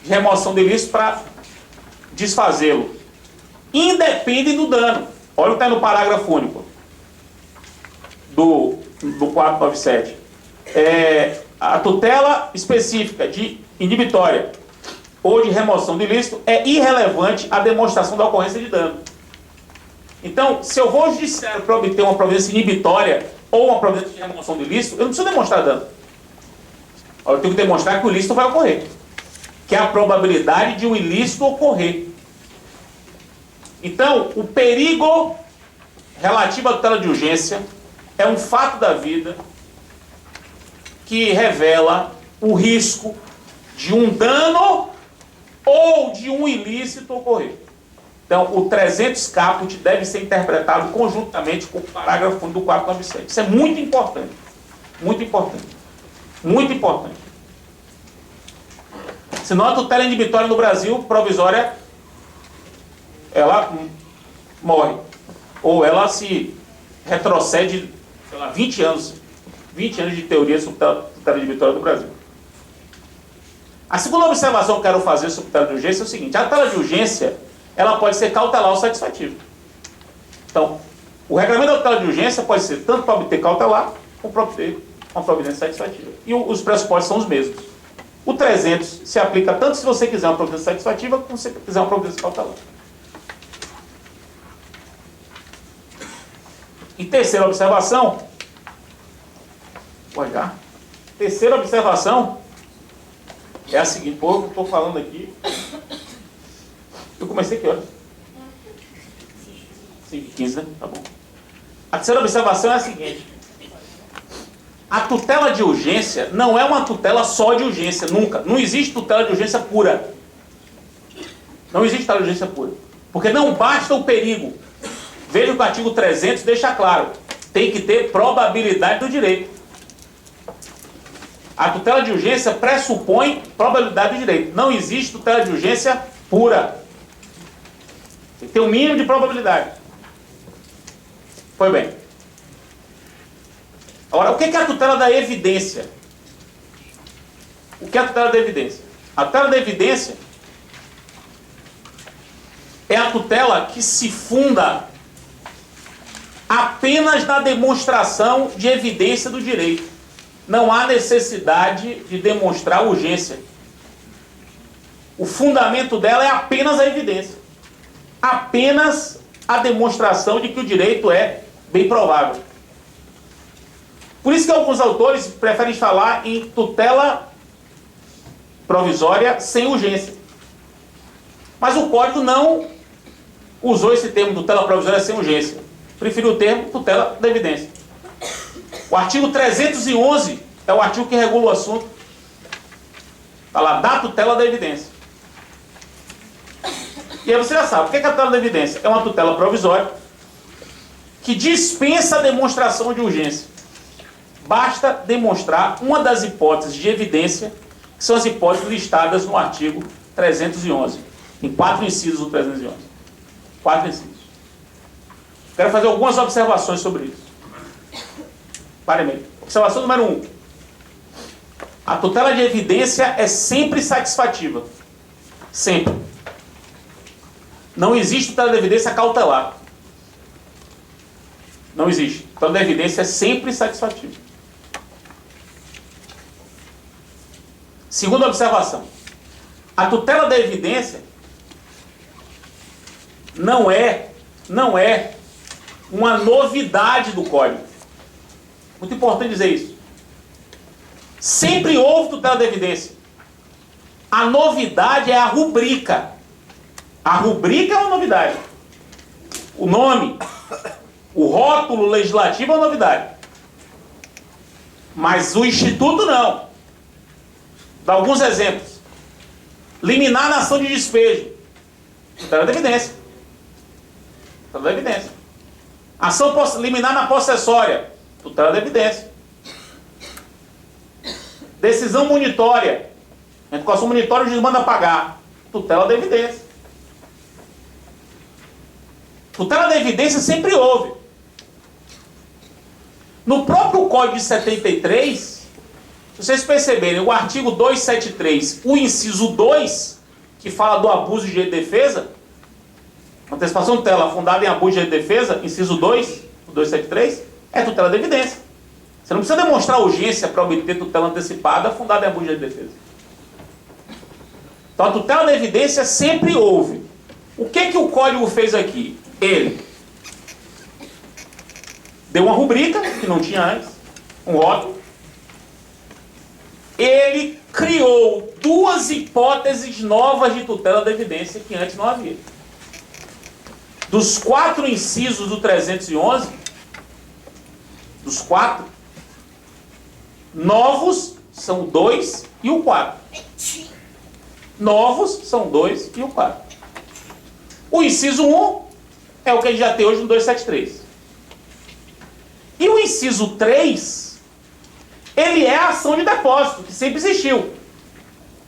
S1: de remoção do ilícito para desfazê-lo. Independe do dano. Olha o que está no parágrafo único do 497. A tutela específica de inibitória ou de remoção do ilícito é irrelevante à demonstração da ocorrência de dano. Então, se eu vou ao judiciário para obter uma providência inibitória ou uma providência de remoção do ilícito, eu não preciso demonstrar dano. Eu tenho que demonstrar que o ilícito vai ocorrer. Que é a probabilidade de o ilícito ocorrer. Então, o perigo relativo à tutela de urgência é um fato da vida que revela o risco de um dano ou de um ilícito ocorrer. Então, o 300 caput deve ser interpretado conjuntamente com o parágrafo do 497. Isso é muito importante. Muito importante. Muito importante. Senão a tutela inibitória no Brasil, provisória, ela morre. Ou ela se retrocede, sei lá, 20 anos. 20 anos de teoria sobre tutela de vitória do Brasil. A segunda observação que eu quero fazer sobre tutela de urgência é o seguinte: a tutela de urgência, ela pode ser cautelar ou satisfativa. Então, o regulamento da tutela de urgência pode ser tanto para obter cautelar, como para obter uma providência satisfativa. E os pressupostos são os mesmos. O 300 se aplica tanto se você quiser uma providência satisfativa, como se você quiser uma providência cautelar. E terceira observação, pode dar. Terceira observação é a seguinte: pô, eu estou falando aqui. Eu comecei que horas? 5h15, né? Tá bom. A terceira observação é a seguinte: a tutela de urgência não é uma tutela só de urgência, nunca. Não existe tutela de urgência pura. Não existe tutela de urgência pura. Porque não basta o perigo. Veja que o artigo 300 deixa claro: tem que ter probabilidade do direito. A tutela de urgência pressupõe probabilidade do direito. Não existe tutela de urgência pura. Tem que ter um mínimo de probabilidade. Foi bem. Agora, o que é a tutela da evidência? O que é a tutela da evidência? A tutela da evidência é a tutela que se funda apenas na demonstração de evidência do direito. Não há necessidade de demonstrar urgência. O fundamento dela é apenas a evidência. Apenas a demonstração de que o direito é bem provável. Por isso que alguns autores preferem falar em tutela provisória sem urgência. Mas o Código não usou esse termo tutela provisória sem urgência. Preferiu o termo tutela da evidência. O artigo 311 é o artigo que regula o assunto. Está lá, da tutela da evidência. E aí você já sabe, o que é a tutela da evidência? É uma tutela provisória que dispensa a demonstração de urgência. Basta demonstrar uma das hipóteses de evidência, que são as hipóteses listadas no artigo 311, em 4 incisos do 311. 4 incisos. Quero fazer algumas observações sobre isso. Pare mesmo. Observação número 1. A tutela de evidência é sempre satisfativa. Sempre. Não existe tutela de evidência cautelar. Não existe. A tutela de evidência é sempre satisfativa. Segunda observação. A tutela da evidência não é uma novidade do Código. Muito importante dizer isso. Sempre houve tutela da evidência. A novidade é a rubrica. A rubrica é uma novidade. O nome, o rótulo legislativo é uma novidade. Mas o Instituto não. Dá alguns exemplos. Liminar na ação de despejo. Tutela da evidência. Tutela da evidência. Ação liminar na possessória. Tutela da evidência. Decisão monitória. Com a ação monitória, o juiz manda pagar. Tutela da evidência. Tutela da evidência sempre houve. No próprio Código de 73, se vocês perceberem, o artigo 273, o inciso 2, que fala do abuso de direito de defesa, antecipação de tutela fundada em abuso de direito de defesa, inciso 2, o 273, é tutela da evidência. Você não precisa demonstrar urgência para obter tutela antecipada fundada em abuso de direito de defesa. Então a tutela da evidência sempre houve. O que o Código fez aqui? Ele deu uma rubrica, que não tinha antes, um rótulo. Ele criou 2 hipóteses novas de tutela da evidência que antes não havia. Dos 4 incisos do 311, dos 4, novos são 2 e o 4. Novos são 2 e o 4. O inciso 1 é o que a gente já tem hoje no 273. E o inciso 3, ele é a ação de depósito, que sempre existiu.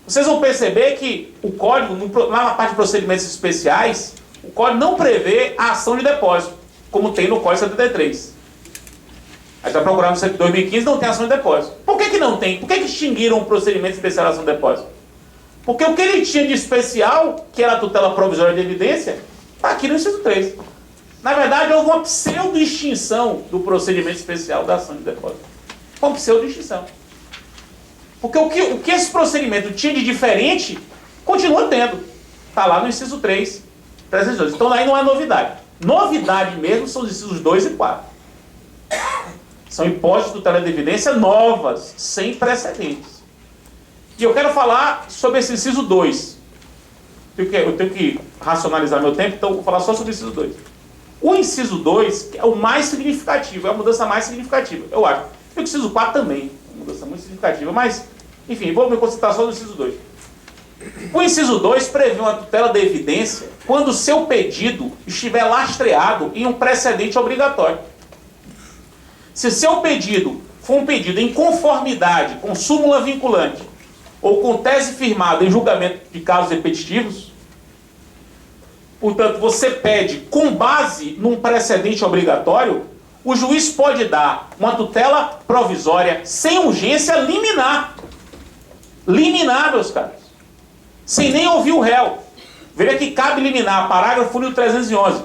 S1: Vocês vão perceber que o Código, lá na parte de procedimentos especiais, o Código não prevê a ação de depósito, como tem no Código 73. Aí vai procurar no CEP 2015, não tem ação de depósito. Por que não tem? Por que extinguiram o procedimento especial de ação de depósito? Porque o que ele tinha de especial, que era a tutela provisória de evidência, está aqui no inciso 3. Na verdade, houve uma pseudo-extinção do procedimento especial da ação de depósito. Uma pseudo-extinção. Porque o que esse procedimento tinha de diferente, continua tendo. Está lá no inciso 3, 312. Então, aí não é novidade. Novidade mesmo são os incisos 2 e 4. São hipóteses de tutela de evidência novas, sem precedentes. E eu quero falar sobre esse inciso 2. Eu tenho que racionalizar meu tempo, então eu vou falar só sobre o inciso 2. O inciso 2 é o mais significativo, é a mudança mais significativa, eu acho. E o inciso 4 também, é uma mudança muito significativa, mas, enfim, vou me concentrar só no inciso 2. O inciso 2 prevê uma tutela de evidência quando o seu pedido estiver lastreado em um precedente obrigatório. Se seu pedido for um pedido em conformidade com súmula vinculante ou com tese firmada em julgamento de casos repetitivos, portanto, você pede com base num precedente obrigatório, o juiz pode dar uma tutela provisória sem urgência liminar. Liminar, meus caros. Sem nem ouvir o réu. Veja que cabe liminar. Parágrafo único 311.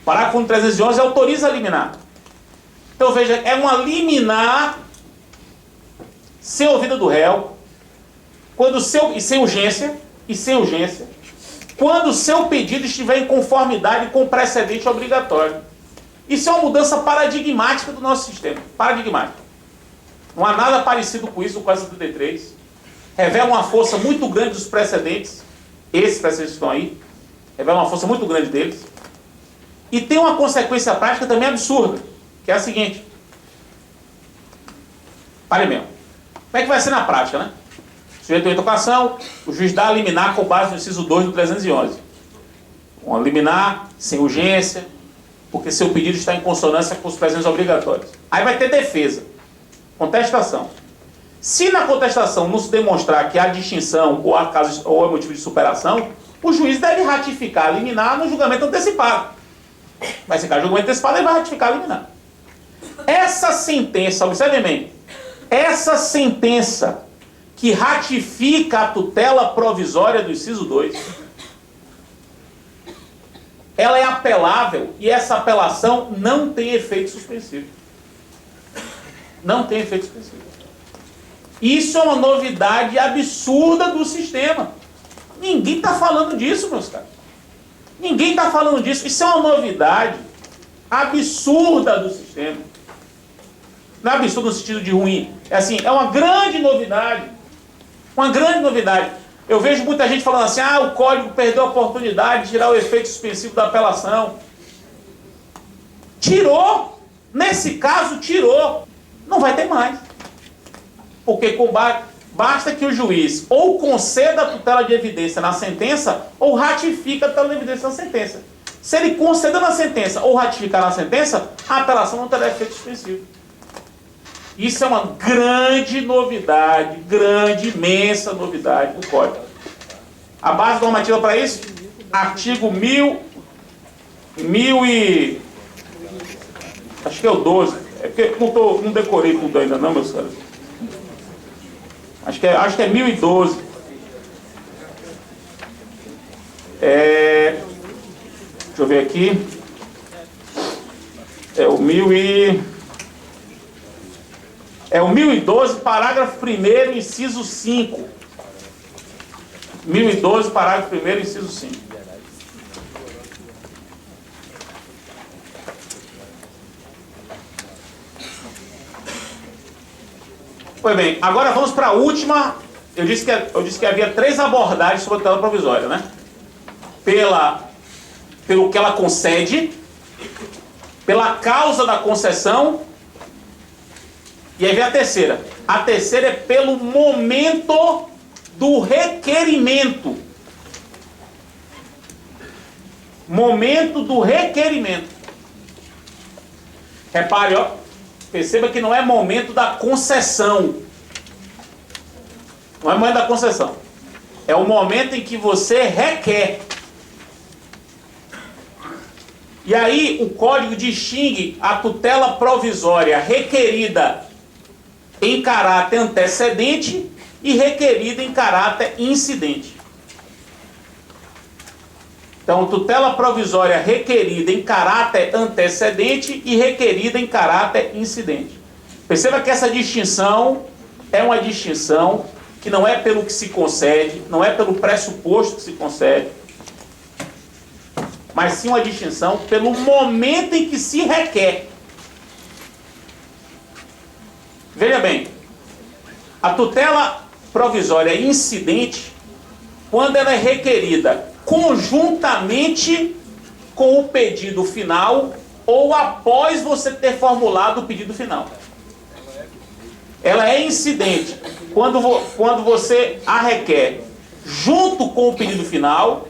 S1: Parágrafo único 311 autoriza a liminar. Então, veja, é uma liminar sem ouvida do réu, e sem urgência, quando o seu pedido estiver em conformidade com o precedente obrigatório. Isso é uma mudança paradigmática do nosso sistema. Paradigmática. Não há nada parecido com isso no Código 73. Revela uma força muito grande dos precedentes. Esses precedentes estão aí. Revela uma força muito grande deles. E tem uma consequência prática também absurda, que é a seguinte. Pare mesmo. Como é que vai ser na prática, né? O sujeito entra com a ação, o juiz dá a liminar com base no inciso 2 do 311. Uma liminar sem urgência, porque seu pedido está em consonância com os precedentes obrigatórios. Aí vai ter defesa. Contestação. Se na contestação não se demonstrar que há distinção ou é motivo de superação, o juiz deve ratificar a liminar no julgamento antecipado. Vai ser caso de julgamento antecipado, ele vai ratificar a liminar. Essa sentença, observe bem, essa sentença que ratifica a tutela provisória do inciso 2, ela é apelável e essa apelação não tem efeito suspensivo. Não tem efeito suspensivo. Isso é uma novidade absurda do sistema. Ninguém está falando disso, meus caros. Ninguém está falando disso. Isso é uma novidade absurda do sistema. Não é absurdo no sentido de ruim. É assim, é uma grande novidade. Uma grande novidade. Eu vejo muita gente falando assim, o código perdeu a oportunidade de tirar o efeito suspensivo da apelação. Tirou. Nesse caso, tirou. Não vai ter mais. Porque basta que o juiz ou conceda a tutela de evidência na sentença ou ratifica a tutela de evidência na sentença. Se ele conceder na sentença ou ratificar na sentença, a apelação não terá efeito suspensivo. Isso é uma grande novidade, grande, imensa novidade do Código. A base normativa para isso, artigo 1000 e... acho que é o 12. É porque não decorei tudo ainda não, meus caros. Acho que é 1012. Deixa eu ver aqui. É o 1012, parágrafo 1º, inciso 5. 1012, parágrafo 1º, inciso 5. Pois bem, agora vamos para a última. Eu disse que havia 3 abordagens sobre a tutela provisória, né? Pelo que ela concede, pela causa da concessão, e aí vem a terceira. A terceira é pelo momento do requerimento. Momento do requerimento. Repare, ó. Perceba que não é momento da concessão. Não é momento da concessão. É o momento em que você requer. E aí o Código distingue a tutela provisória requerida em caráter antecedente e requerida em caráter incidente. Então, tutela provisória requerida em caráter antecedente e requerida em caráter incidente. Perceba que essa distinção é uma distinção que não é pelo que se concede, não é pelo pressuposto que se concede, mas sim uma distinção pelo momento em que se requer. Veja bem, a tutela provisória incidente, quando ela é requerida conjuntamente com o pedido final ou após você ter formulado o pedido final. Ela é incidente quando você a requer junto com o pedido final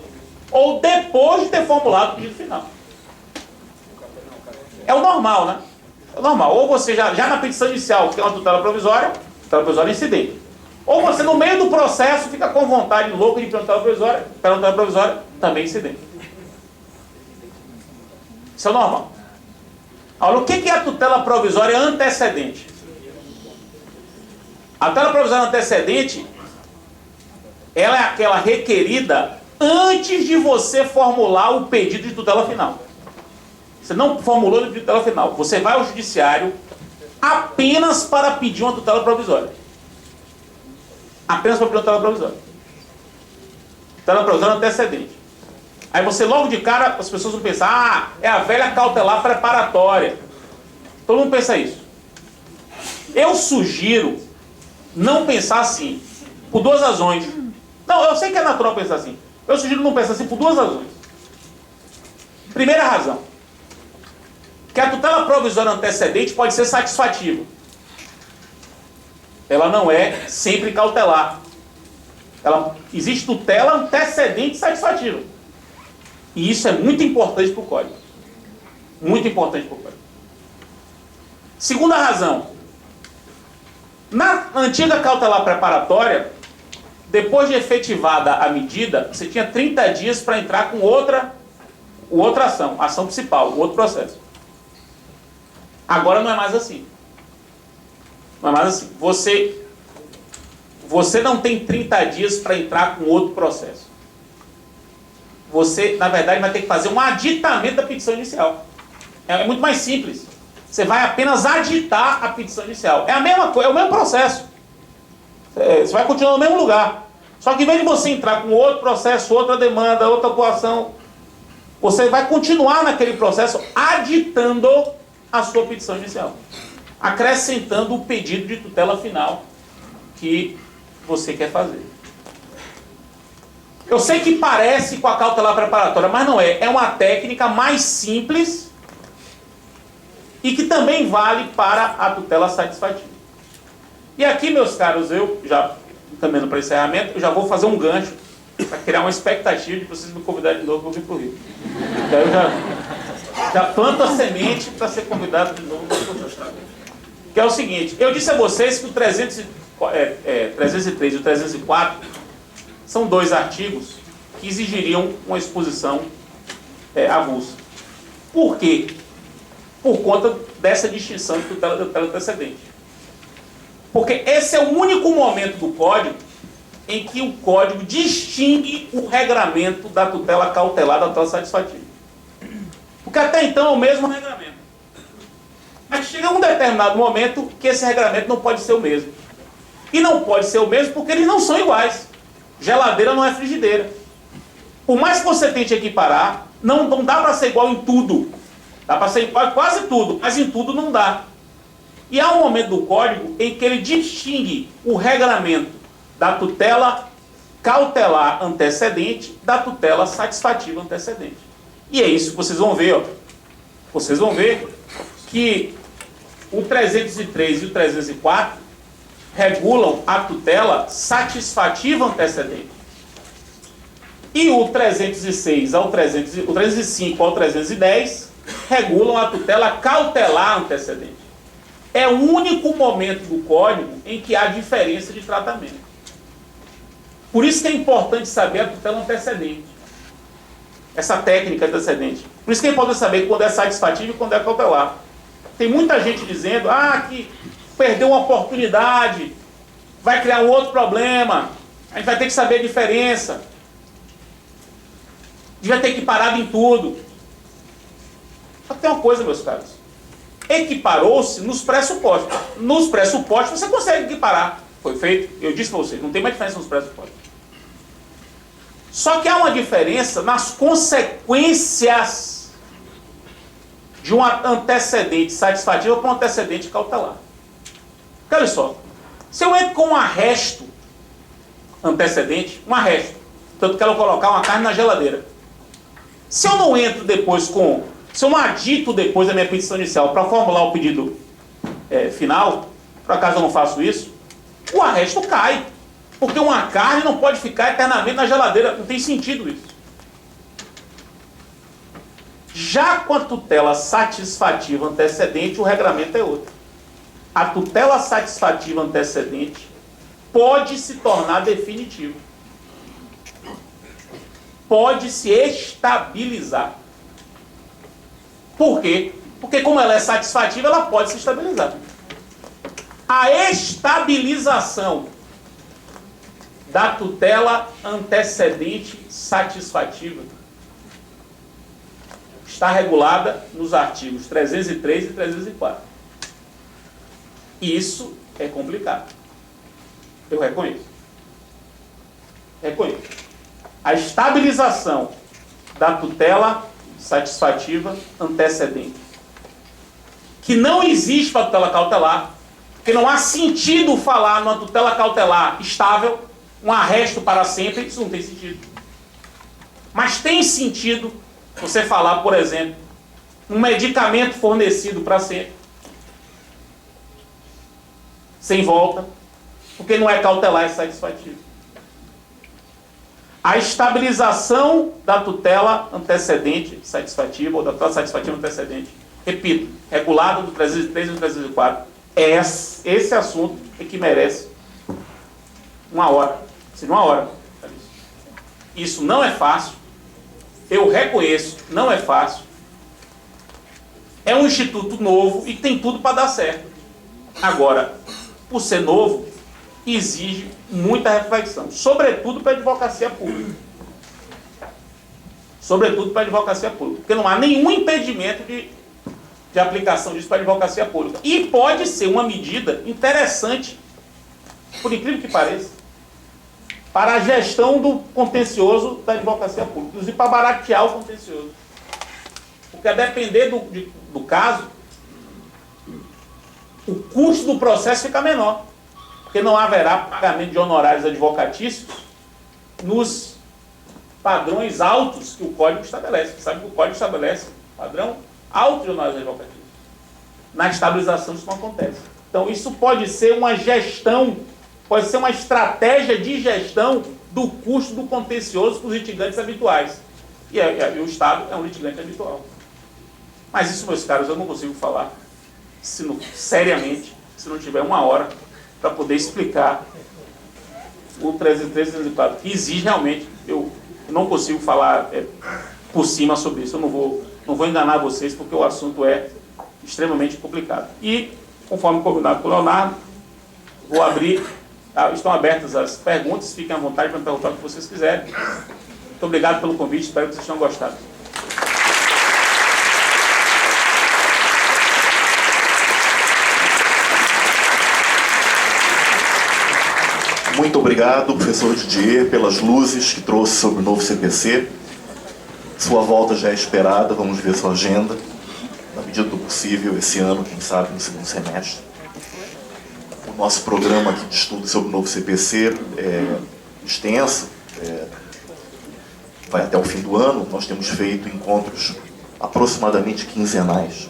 S1: ou depois de ter formulado o pedido final. É o normal, né? É o normal. Ou você já na petição inicial, que é uma tutela provisória incidente. Ou você no meio do processo fica com vontade louca de tutela provisória, também incidente. Isso é o normal. Agora, o que é a tutela provisória antecedente? A tutela provisória antecedente, ela é aquela requerida antes de você formular o pedido de tutela final. Você não formulou o pedido de tutela final. Você vai ao judiciário apenas para pedir uma tutela provisória. Apenas para pedir uma tutela provisória. Tutela provisória antecedente. Aí você logo de cara, as pessoas vão pensar, é a velha cautelar preparatória. Todo mundo pensa isso. Eu sugiro não pensar assim, por duas razões. Não, eu sei que é natural pensar assim. Eu sugiro não pensar assim por duas razões. Primeira razão, que a tutela provisória antecedente pode ser satisfativa. Ela não é sempre cautelar. Existe tutela antecedente satisfativa. E isso é muito importante para o Código. Muito importante para o Código. Segunda razão, na antiga cautelar preparatória, depois de efetivada a medida, você tinha 30 dias para entrar com outra ação principal, outro processo. Agora não é mais assim. Não é mais assim. Você não tem 30 dias para entrar com outro processo. Você, na verdade, vai ter que fazer um aditamento da petição inicial. É muito mais simples. Você vai apenas aditar a petição inicial. É a mesma coisa, é o mesmo processo. Você vai continuar no mesmo lugar. Só que em vez de você entrar com outro processo, outra demanda, outra coação, você vai continuar naquele processo aditando a sua petição inicial, acrescentando o pedido de tutela final que você quer fazer. Eu sei que parece com a cautelar preparatória, mas não é. É uma técnica mais simples e que também vale para a tutela satisfativa. E aqui, meus caros, eu já caminhando para encerramento, eu já vou fazer um gancho para criar uma expectativa de vocês me convidarem de novo para vir para o Rio. Então eu já planto a semente para ser convidado de novo para o Rio. Que é o seguinte, eu disse a vocês que o 303 e o 304 são dois artigos que exigiriam uma exposição avulsa. Por quê? Por conta dessa distinção de tutela antecedente. Porque esse é o único momento do Código em que o Código distingue o regramento da tutela cautelar da tutela satisfativa. Porque até então é o mesmo regramento. Mas chega um determinado momento que esse regramento não pode ser o mesmo. E não pode ser o mesmo porque eles não são iguais. Geladeira não é frigideira. Por mais que você tente equiparar, não dá para ser igual em tudo. Dá para ser igual em quase tudo, mas em tudo não dá. E há um momento do Código em que ele distingue o regramento da tutela cautelar antecedente da tutela satisfativa antecedente. E é isso que vocês vão ver. Ó. Vocês vão ver que o 303 e o 304 regulam a tutela satisfativa antecedente. E o 306 o 305 ao 310 regulam a tutela cautelar antecedente. É o único momento do Código em que há diferença de tratamento. Por isso que é importante saber a tutela antecedente. essa técnica antecedente. Por isso que é importante saber quando é satisfativo e quando é cautelar. Tem muita gente dizendo, que perdeu uma oportunidade, vai criar um outro problema, a gente vai ter que saber a diferença, a gente vai ter que parar em tudo. Só que tem uma coisa, meus caros, equiparou-se nos pressupostos. Nos pressupostos você consegue equiparar. Foi feito, eu disse para vocês, não tem mais diferença nos pressupostos. Só que há uma diferença nas consequências de um antecedente satisfativo para um antecedente cautelar. Porque olha só, se eu entro com um arresto antecedente, um arresto, tanto que eu colocar uma carne na geladeira. Se eu não entro depois se eu não adito depois da minha petição inicial para formular o pedido final, por acaso eu não faço isso, o arresto cai. Porque uma carne não pode ficar eternamente na geladeira. Não tem sentido isso. Já com a tutela satisfativa antecedente, o regramento é outro. A tutela satisfativa antecedente pode se tornar definitiva. Pode se estabilizar. Por quê? Porque como ela é satisfativa, ela pode se estabilizar. A estabilização da tutela antecedente satisfativa está regulada nos artigos 303 e 304. E isso é complicado. Eu reconheço. A estabilização da tutela satisfativa antecedente, que não existe para a tutela cautelar, porque não há sentido falar numa tutela cautelar estável, um arresto para sempre, isso não tem sentido. Mas tem sentido você falar, por exemplo, um medicamento fornecido para sempre, sem volta, porque não é cautelar, é satisfativo. A estabilização da tutela antecedente satisfativa, ou da tutela satisfativa antecedente, repito, regulado do 303 e do 304, esse assunto é que merece uma hora. Seria uma hora. Isso não é fácil. Eu reconheço, não é fácil. É um instituto novo e tem tudo para dar certo. Agora, por ser novo, exige muita reflexão, sobretudo para a advocacia pública. Sobretudo para a advocacia pública, porque não há nenhum impedimento de aplicação disso para a advocacia pública. E pode ser uma medida interessante, por incrível que pareça, para a gestão do contencioso da advocacia pública, inclusive para baratear o contencioso. Porque a depender do caso, o custo do processo fica menor, porque não haverá pagamento de honorários advocatícios nos padrões altos que o Código estabelece. Você sabe que o Código estabelece padrão alto de honorários advocatícios. Na estabilização isso não acontece. Então isso pode ser uma gestão, pode ser uma estratégia de gestão do custo do contencioso para os litigantes habituais. E o Estado é um litigante habitual. Mas isso, meus caros, eu não consigo falar seriamente, se não tiver uma hora para poder explicar o 303 e 304, que exige realmente, eu não consigo falar por cima sobre isso, eu não vou enganar vocês, porque o assunto é extremamente complicado. E, conforme combinado com o Leonardo, vou abrir, estão abertas as perguntas, fiquem à vontade para perguntar o que vocês quiserem. Muito obrigado pelo convite, espero que vocês tenham gostado.
S2: Muito obrigado, professor Didier, pelas luzes que trouxe sobre o novo CPC. Sua volta já é esperada, vamos ver sua agenda, na medida do possível, esse ano, quem sabe, no segundo semestre. O nosso programa aqui de estudo sobre o novo CPC é extenso, vai até o fim do ano. Nós temos feito encontros aproximadamente quinzenais.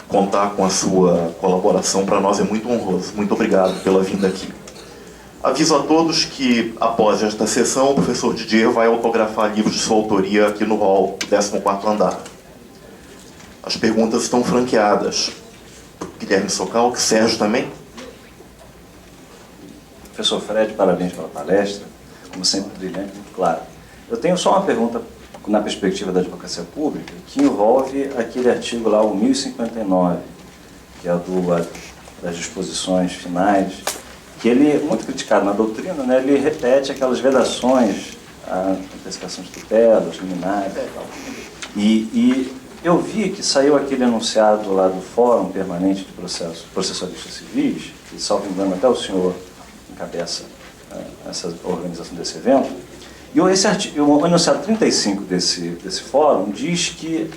S2: Contar com a sua colaboração para nós é muito honroso. Muito obrigado pela vinda aqui. Aviso a todos que, após esta sessão, o professor Didier vai autografar livros de sua autoria aqui no hall do 14º andar. As perguntas estão franqueadas. Guilherme Socal, Sérgio também.
S3: Professor Fred, parabéns pela palestra. Como sempre, brilhante, muito claro. Eu tenho só uma pergunta na perspectiva da advocacia pública, que envolve aquele artigo lá, o 1059, que é das disposições finais, que ele é muito criticado na doutrina, né? Ele repete aquelas vedações, a antecipação de tutelas, liminares e tal. E eu vi que saiu aquele enunciado lá do Fórum Permanente de Processualistas Civis, que, salvo engano, até o senhor encabeça essa organização desse evento. E o enunciado 35 desse fórum diz que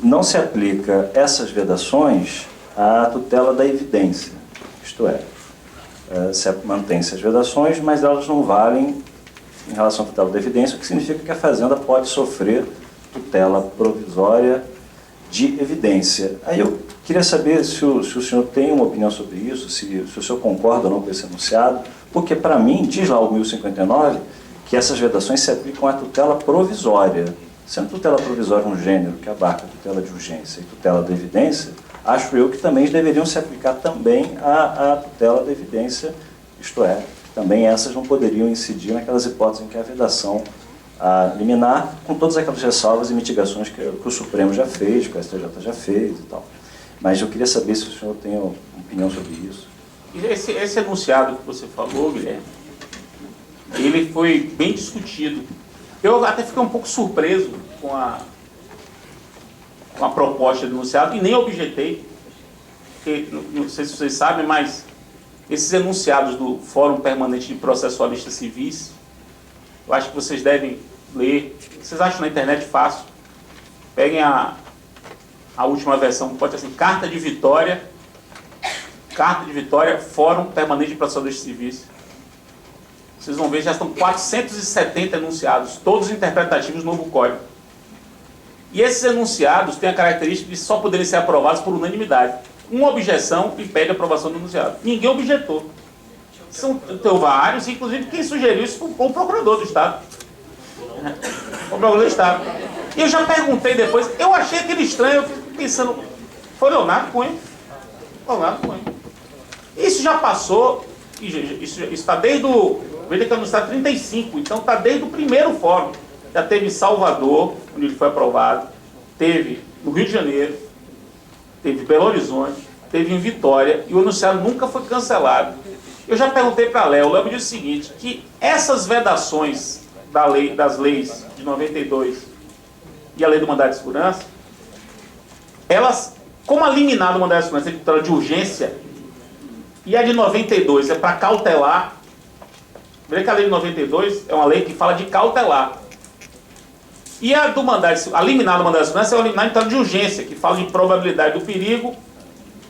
S3: não se aplica essas vedações à tutela da evidência, isto é, mantém-se as vedações, mas elas não valem em relação à tutela da evidência, o que significa que a Fazenda pode sofrer tutela provisória de evidência. Aí eu queria saber se o senhor tem uma opinião sobre isso, se o senhor concorda ou não com esse enunciado, porque para mim, diz lá o 1059, que essas vedações se aplicam à tutela provisória. Sendo tutela provisória um gênero que abarca a tutela de urgência e tutela da evidência, acho eu que também deveriam se aplicar também à tutela da evidência, isto é, que também essas não poderiam incidir naquelas hipóteses em que a vedação liminar, com todas aquelas ressalvas e mitigações que o Supremo já fez, que o STJ já fez e tal. Mas eu queria saber se o senhor tem uma opinião sobre isso.
S1: Esse enunciado que você falou, Guilherme, ele foi bem discutido. Eu até fiquei um pouco surpreso com a proposta do enunciado e nem objetei, porque não sei se vocês sabem, mas esses enunciados do Fórum Permanente de Processualistas Civis, eu acho que vocês devem ler. Vocês acham na internet fácil? Peguem a última versão, pode ser assim, Carta de Vitória, Fórum Permanente de Processualistas Civis. Vocês vão ver, já estão 470 enunciados, todos interpretativos do novo Código. E esses enunciados têm a característica de só poderem ser aprovados por unanimidade. Uma objeção impede a aprovação do enunciado. Ninguém objetou. São vários, inclusive quem sugeriu isso foi o procurador do Estado. O procurador do Estado. E eu já perguntei depois, eu achei aquele estranho, eu fiquei pensando, foi Leonardo Cunha. Leonardo Cunha. Isso já passou, isso está desde o... Veja que é no Estado 35, então está desde o primeiro fórum. Já teve em Salvador, onde ele foi aprovado, teve no Rio de Janeiro, teve em Belo Horizonte, teve em Vitória, e o enunciado nunca foi cancelado. Eu já perguntei para Léo, o Léo me disse o seguinte, que essas vedações das leis de 92 e a lei do mandado de segurança, elas, como a liminar do mandado de segurança é tutela de urgência, e a de 92 é para cautelar. Veja que a lei de 92 é uma lei que fala de cautelar. E a liminar do mandado de segurança é uma liminar então, de urgência, que fala de probabilidade do perigo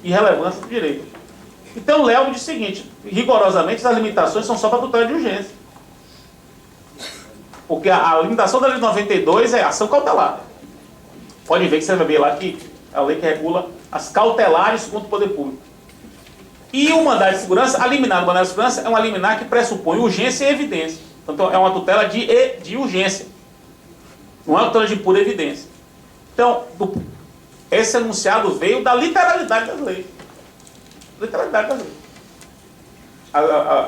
S1: e relevância do direito. Então o Léo me disse o seguinte, rigorosamente as limitações são só para tutela de urgência. Porque a limitação da lei de 92 é ação cautelar. Pode ver que você vai ver lá que é a lei que regula as cautelares contra o poder público. E o mandado de segurança, a liminar do mandado de segurança é uma liminar que pressupõe urgência e evidência. Então é uma tutela de urgência. Não é uma tutela de pura evidência. Então, esse enunciado veio da literalidade das leis. Literalidade das leis.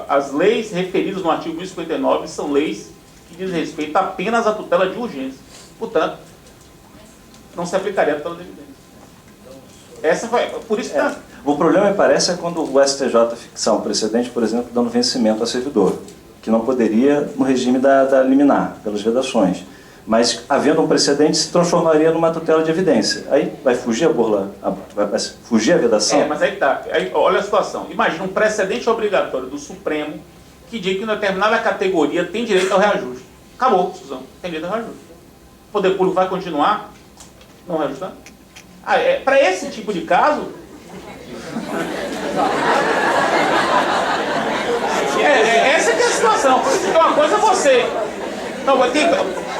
S1: As leis referidas no artigo 1059 são leis que dizem respeito apenas à tutela de urgência. Portanto, não se aplicaria a tutela de evidência. Essa foi, por isso que
S3: O problema, me parece, é quando o STJ fixar um precedente, por exemplo, dando vencimento a servidor, que não poderia no regime da liminar, pelas vedações. Mas, havendo um precedente, se transformaria numa tutela de evidência. Aí vai fugir a burla, vai fugir a vedação?
S1: Mas aí está. Olha a situação. Imagina um precedente obrigatório do Supremo que diz que em determinada categoria tem direito ao reajuste. Acabou a discussão. Tem direito ao reajuste. O poder público vai continuar não reajustando? Para esse tipo de caso... essa que é a situação. Então, uma coisa é você... Não,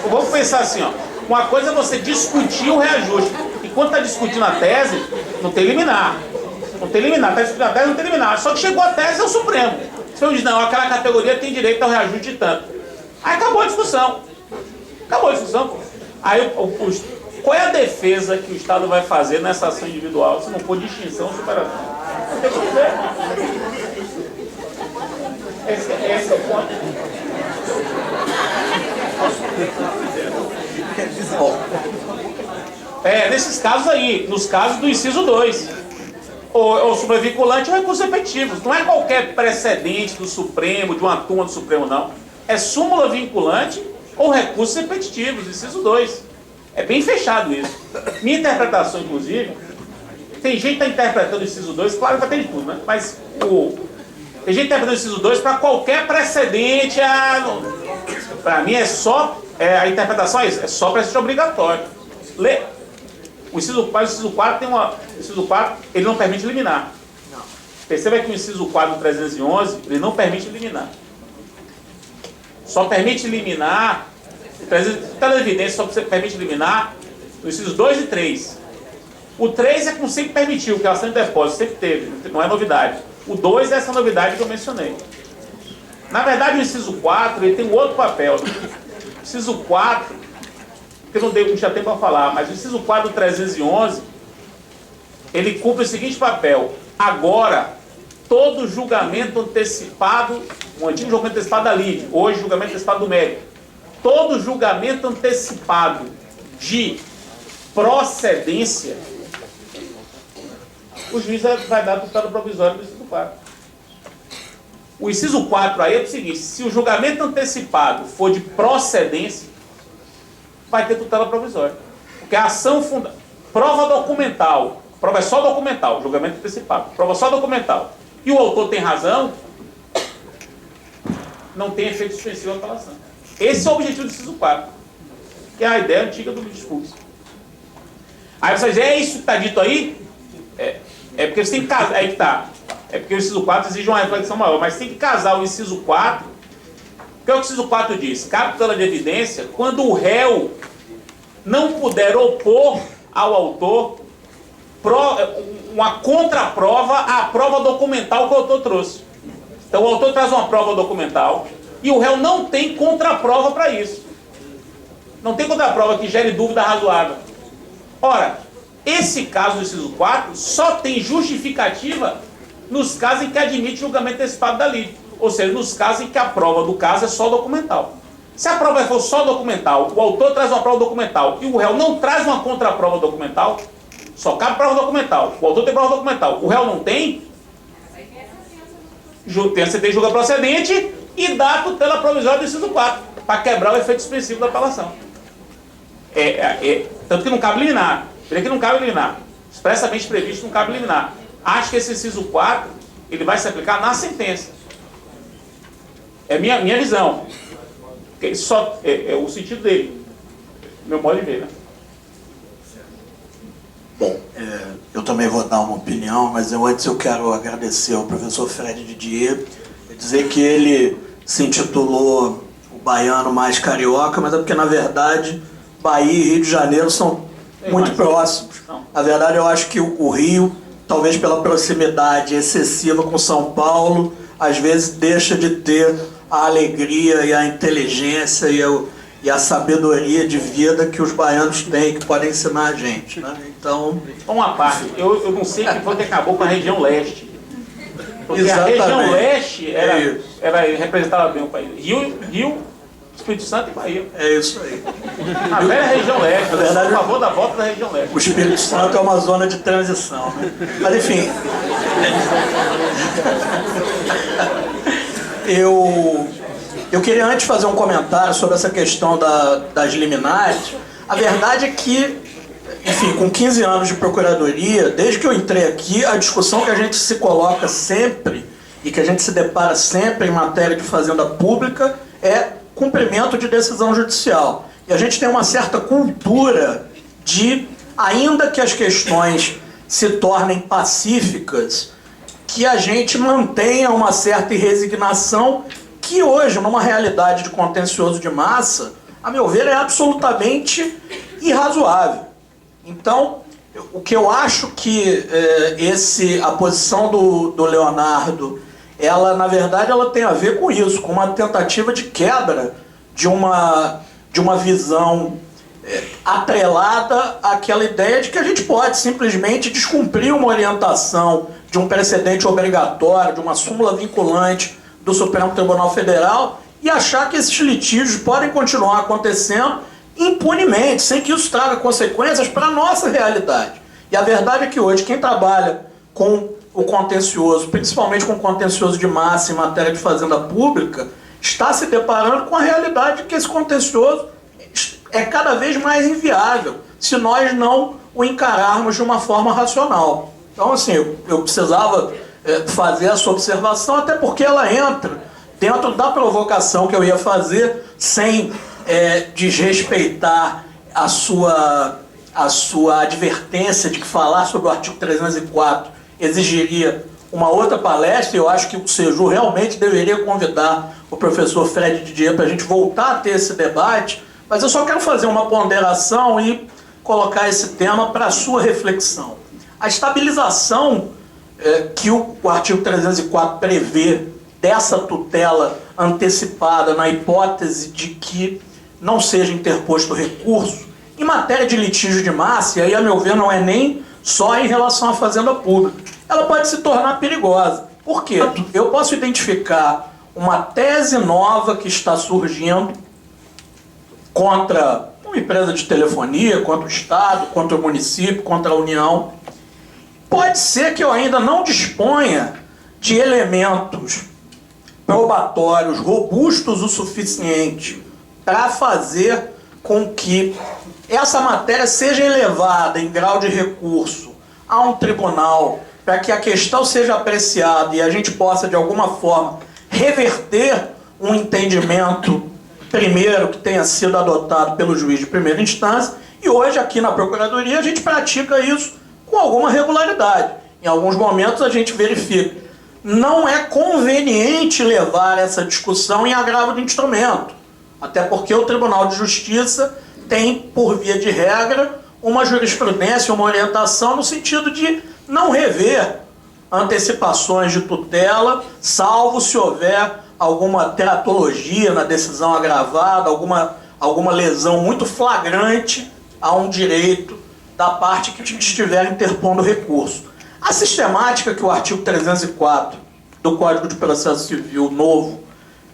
S1: vamos pensar assim, ó. Uma coisa é você discutir o reajuste. E quando está discutindo a tese, não tem liminar. Não tem liminar. Está discutindo a tese, não tem liminar. Só que chegou a tese, é o Supremo. O Supremo diz, não, aquela categoria tem direito ao reajuste de tanto. Aí acabou a discussão. Acabou a discussão, pô. Aí, qual é a defesa que o Estado vai fazer nessa ação individual, se não for distinção ou superação? Não tem como ver. Esse é o ponto. Nesses casos aí, nos casos do inciso 2. Ou sobrevinculante ou recursos repetitivos. Não é qualquer precedente do Supremo, de uma turma do Supremo, não. É súmula vinculante ou recursos repetitivos, inciso 2. É bem fechado isso. Minha interpretação, inclusive, tem gente que está interpretando o inciso 2, claro que vai ter de tudo, né? Mas tem gente interpretando o inciso 2 para qualquer precedente. Para mim é só, a interpretação é isso, é só precedente obrigatório. O inciso 4 tem uma. O inciso 4, ele não permite eliminar. Perceba que o inciso 4 do 311, ele não permite eliminar. Só permite eliminar. Está na evidência, só permite eliminar os incisos 2 e 3. O 3 é como sempre permitiu, que é a ação de depósito, sempre teve, não é novidade. O 2 é essa novidade que eu mencionei. Na verdade, o inciso 4 ele tem um outro papel. O inciso 4. Que eu não tinha tempo para falar, mas o inciso 4 do 311, ele cumpre o seguinte papel. Agora, todo julgamento antecipado, o antigo julgamento antecipado da lide, hoje julgamento antecipado do mérito, todo julgamento antecipado de procedência, o juiz vai dar tutela provisória do inciso 4. O inciso 4 aí é o seguinte, se o julgamento antecipado for de procedência, vai ter tutela provisória. Porque a ação prova documental, prova é só documental, julgamento antecipado, prova só documental, e o autor tem razão, não tem efeito suspensivo à apelação. Esse é o objetivo do inciso 4, que é a ideia antiga do discurso. Aí você diz, é isso que está dito aí? É porque você tem que casar, aí que está. É porque o inciso 4 exige uma reflexão maior, mas tem que casar o inciso 4. O que o inciso 4 diz? Cabe tutela de evidência quando o réu não puder opor ao autor uma contraprova à prova documental que o autor trouxe. Então o autor traz uma prova documental e o réu não tem contraprova para isso. Não tem contraprova que gere dúvida razoável. Ora, esse caso do inciso 4 só tem justificativa nos casos em que admite julgamento antecipado da lide. Ou seja, nos casos em que a prova do caso é só documental. Se a prova for só documental, o autor traz uma prova documental e o réu não traz uma contraprova documental, só cabe prova documental. O autor tem prova documental, o réu não tem, tem a sentença julga procedente e dá a tutela provisória do inciso 4, para quebrar o efeito suspensivo da apelação. Tanto que não cabe liminar. Ele que não cabe liminar. Expressamente previsto, não cabe liminar. Acho que esse inciso 4 ele vai se aplicar na sentença. É minha visão. Só, o sentido dele. Meu modo de ver, né?
S4: Bom, eu também vou dar uma opinião, mas antes eu quero agradecer ao professor Fred Didier e dizer que ele se intitulou o baiano mais carioca, mas é porque, na verdade, Bahia e Rio de Janeiro são muito próximos. Na verdade, eu acho que o Rio, talvez pela proximidade excessiva com São Paulo, às vezes deixa de ter a alegria e a inteligência e a sabedoria de vida que os baianos têm, que podem ensinar a gente, né? Então...
S1: Uma parte, eu não sei que foi que acabou com a região leste. Porque
S4: Exatamente.
S1: A região leste representava bem o país. Rio, Espírito Santo e Bahia.
S4: É isso aí.
S1: A velha região leste,
S4: Na verdade,
S1: eu sou a favor da volta da região leste.
S4: O Espírito Santo é uma zona de transição, né? Mas enfim... Eu queria antes fazer um comentário sobre essa questão das liminares. A verdade é que, enfim, com 15 anos de procuradoria, desde que eu entrei aqui, a discussão que a gente se coloca sempre e que a gente se depara sempre em matéria de fazenda pública é cumprimento de decisão judicial. E a gente tem uma certa cultura de, ainda que as questões se tornem pacíficas, que a gente mantenha uma certa resignação que hoje, numa realidade de contencioso de massa, a meu ver, é absolutamente irrazoável. Então, o que eu acho que a posição do Leonardo, ela, na verdade, ela tem a ver com isso, com uma tentativa de quebra de uma visão atrelada àquela ideia de que a gente pode simplesmente descumprir uma orientação de um precedente obrigatório, de uma súmula vinculante do Supremo Tribunal Federal e achar que esses litígios podem continuar acontecendo impunemente, sem que isso traga consequências para a nossa realidade. E a verdade é que hoje quem trabalha com o contencioso, principalmente com o contencioso de massa em matéria de fazenda pública, está se deparando com a realidade de que esse contencioso é cada vez mais inviável se nós não o encararmos de uma forma racional. Então, assim, eu precisava fazer essa observação, até porque ela entra dentro da provocação que eu ia fazer, sem desrespeitar a sua advertência de que falar sobre o artigo 304 exigiria uma outra palestra. Eu acho que o Seju realmente deveria convidar o professor Fred Didier para a gente voltar a ter esse debate, mas eu só quero fazer uma ponderação e colocar esse tema para a sua reflexão. A estabilização que o artigo 304 prevê dessa tutela antecipada na hipótese de que não seja interposto recurso, em matéria de litígio de massa, e aí, a meu ver, não é nem só em relação à fazenda pública, ela pode se tornar perigosa. Por quê? Eu posso identificar uma tese nova que está surgindo contra uma empresa de telefonia, contra o Estado, contra o município, contra a União. Pode ser que eu ainda não disponha de elementos probatórios robustos o suficiente para fazer com que essa matéria seja elevada em grau de recurso a um tribunal, para que a questão seja apreciada e a gente possa, de alguma forma, reverter um entendimento primeiro que tenha sido adotado pelo juiz de primeira instância, e hoje aqui na Procuradoria a gente pratica isso com alguma regularidade. Em alguns momentos a gente verifica. Não é conveniente levar essa discussão em agravo de instrumento, até porque o Tribunal de Justiça tem, por via de regra, uma jurisprudência, uma orientação no sentido de não rever antecipações de tutela, salvo se houver alguma teratologia na decisão agravada, alguma lesão muito flagrante a um direito da parte que estiver interpondo recurso. A sistemática que o artigo 304 do Código de Processo Civil novo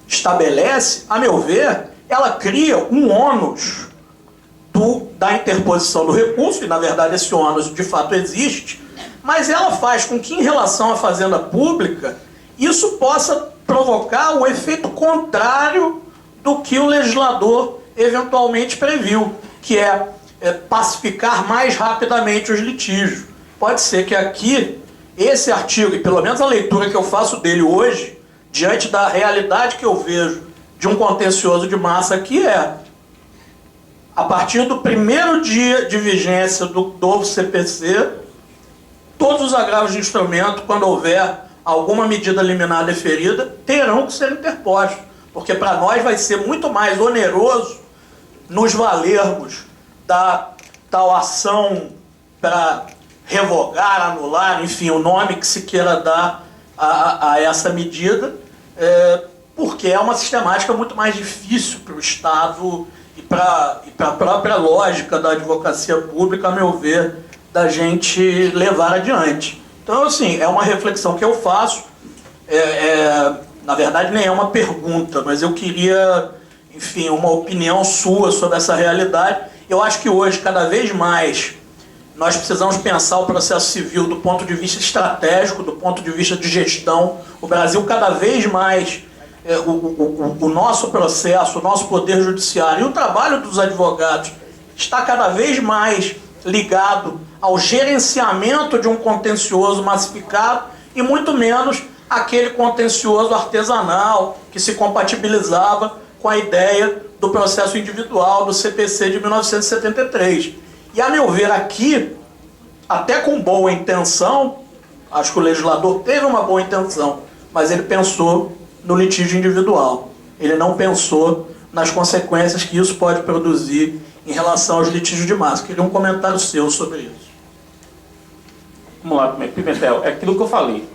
S4: estabelece, a meu ver, ela cria um ônus da interposição do recurso, e na verdade esse ônus de fato existe, mas ela faz com que, em relação à fazenda pública, isso possa provocar o efeito contrário do que o legislador eventualmente previu, que é pacificar mais rapidamente os litígios. Pode ser que aqui, esse artigo, e pelo menos a leitura que eu faço dele hoje, diante da realidade que eu vejo de um contencioso de massa aqui, a partir do primeiro dia de vigência do novo CPC, todos os agravos de instrumento, quando houver alguma medida liminar deferida, terão que ser interpostos, porque para nós vai ser muito mais oneroso nos valermos da tal ação para revogar, anular, enfim, o nome que se queira dar a essa medida, porque é uma sistemática muito mais difícil para o Estado e para a própria lógica da advocacia pública, a meu ver, da gente levar adiante. Então, assim, é uma reflexão que eu faço, na verdade nem é uma pergunta, mas eu queria, enfim, uma opinião sua sobre essa realidade. Eu acho que hoje, cada vez mais, nós precisamos pensar o processo civil do ponto de vista estratégico, do ponto de vista de gestão. O Brasil, cada vez mais, o nosso processo, o nosso poder judiciário e o trabalho dos advogados está cada vez mais ligado ao gerenciamento de um contencioso massificado e muito menos aquele contencioso artesanal que se compatibilizava com a ideia do processo individual do CPC de 1973. E, a meu ver, aqui, até com boa intenção, acho que o legislador teve uma boa intenção, mas ele pensou no litígio individual. Ele não pensou nas consequências que isso pode produzir em relação aos litígios de massa. Queria um comentário seu sobre isso.
S1: Vamos lá, Pimentel, é aquilo que eu falei.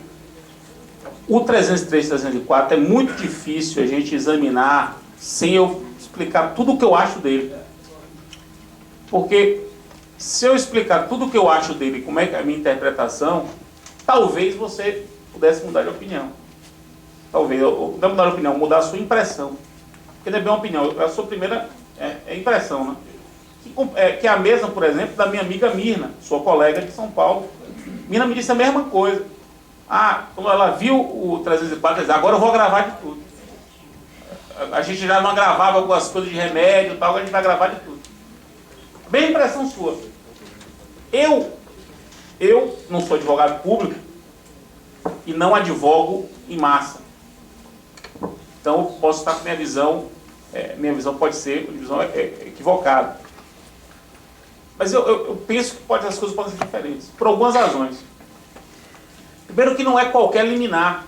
S1: O 303 e 304 é muito difícil a gente examinar sem eu explicar tudo o que eu acho dele. Porque se eu explicar tudo o que eu acho dele, como é que é a minha interpretação, talvez você pudesse mudar de opinião. Talvez, não mudar de opinião, mudar a sua impressão. que não é bem uma opinião, é a sua primeira impressão, né? Que é a mesma, por exemplo, da minha amiga Mirna, sua colega de São Paulo. Mirna me disse a mesma coisa. Quando ela viu o 304, ela disse, agora eu vou gravar de tudo. A gente já não gravava algumas coisas de remédio e tal, agora a gente vai gravar de tudo. Bem impressão sua. Eu não sou advogado público e não advogo em massa. Então eu posso estar com minha visão pode ser uma visão equivocada. Mas eu penso que as coisas podem ser diferentes, por algumas razões. Primeiro que não é qualquer liminar,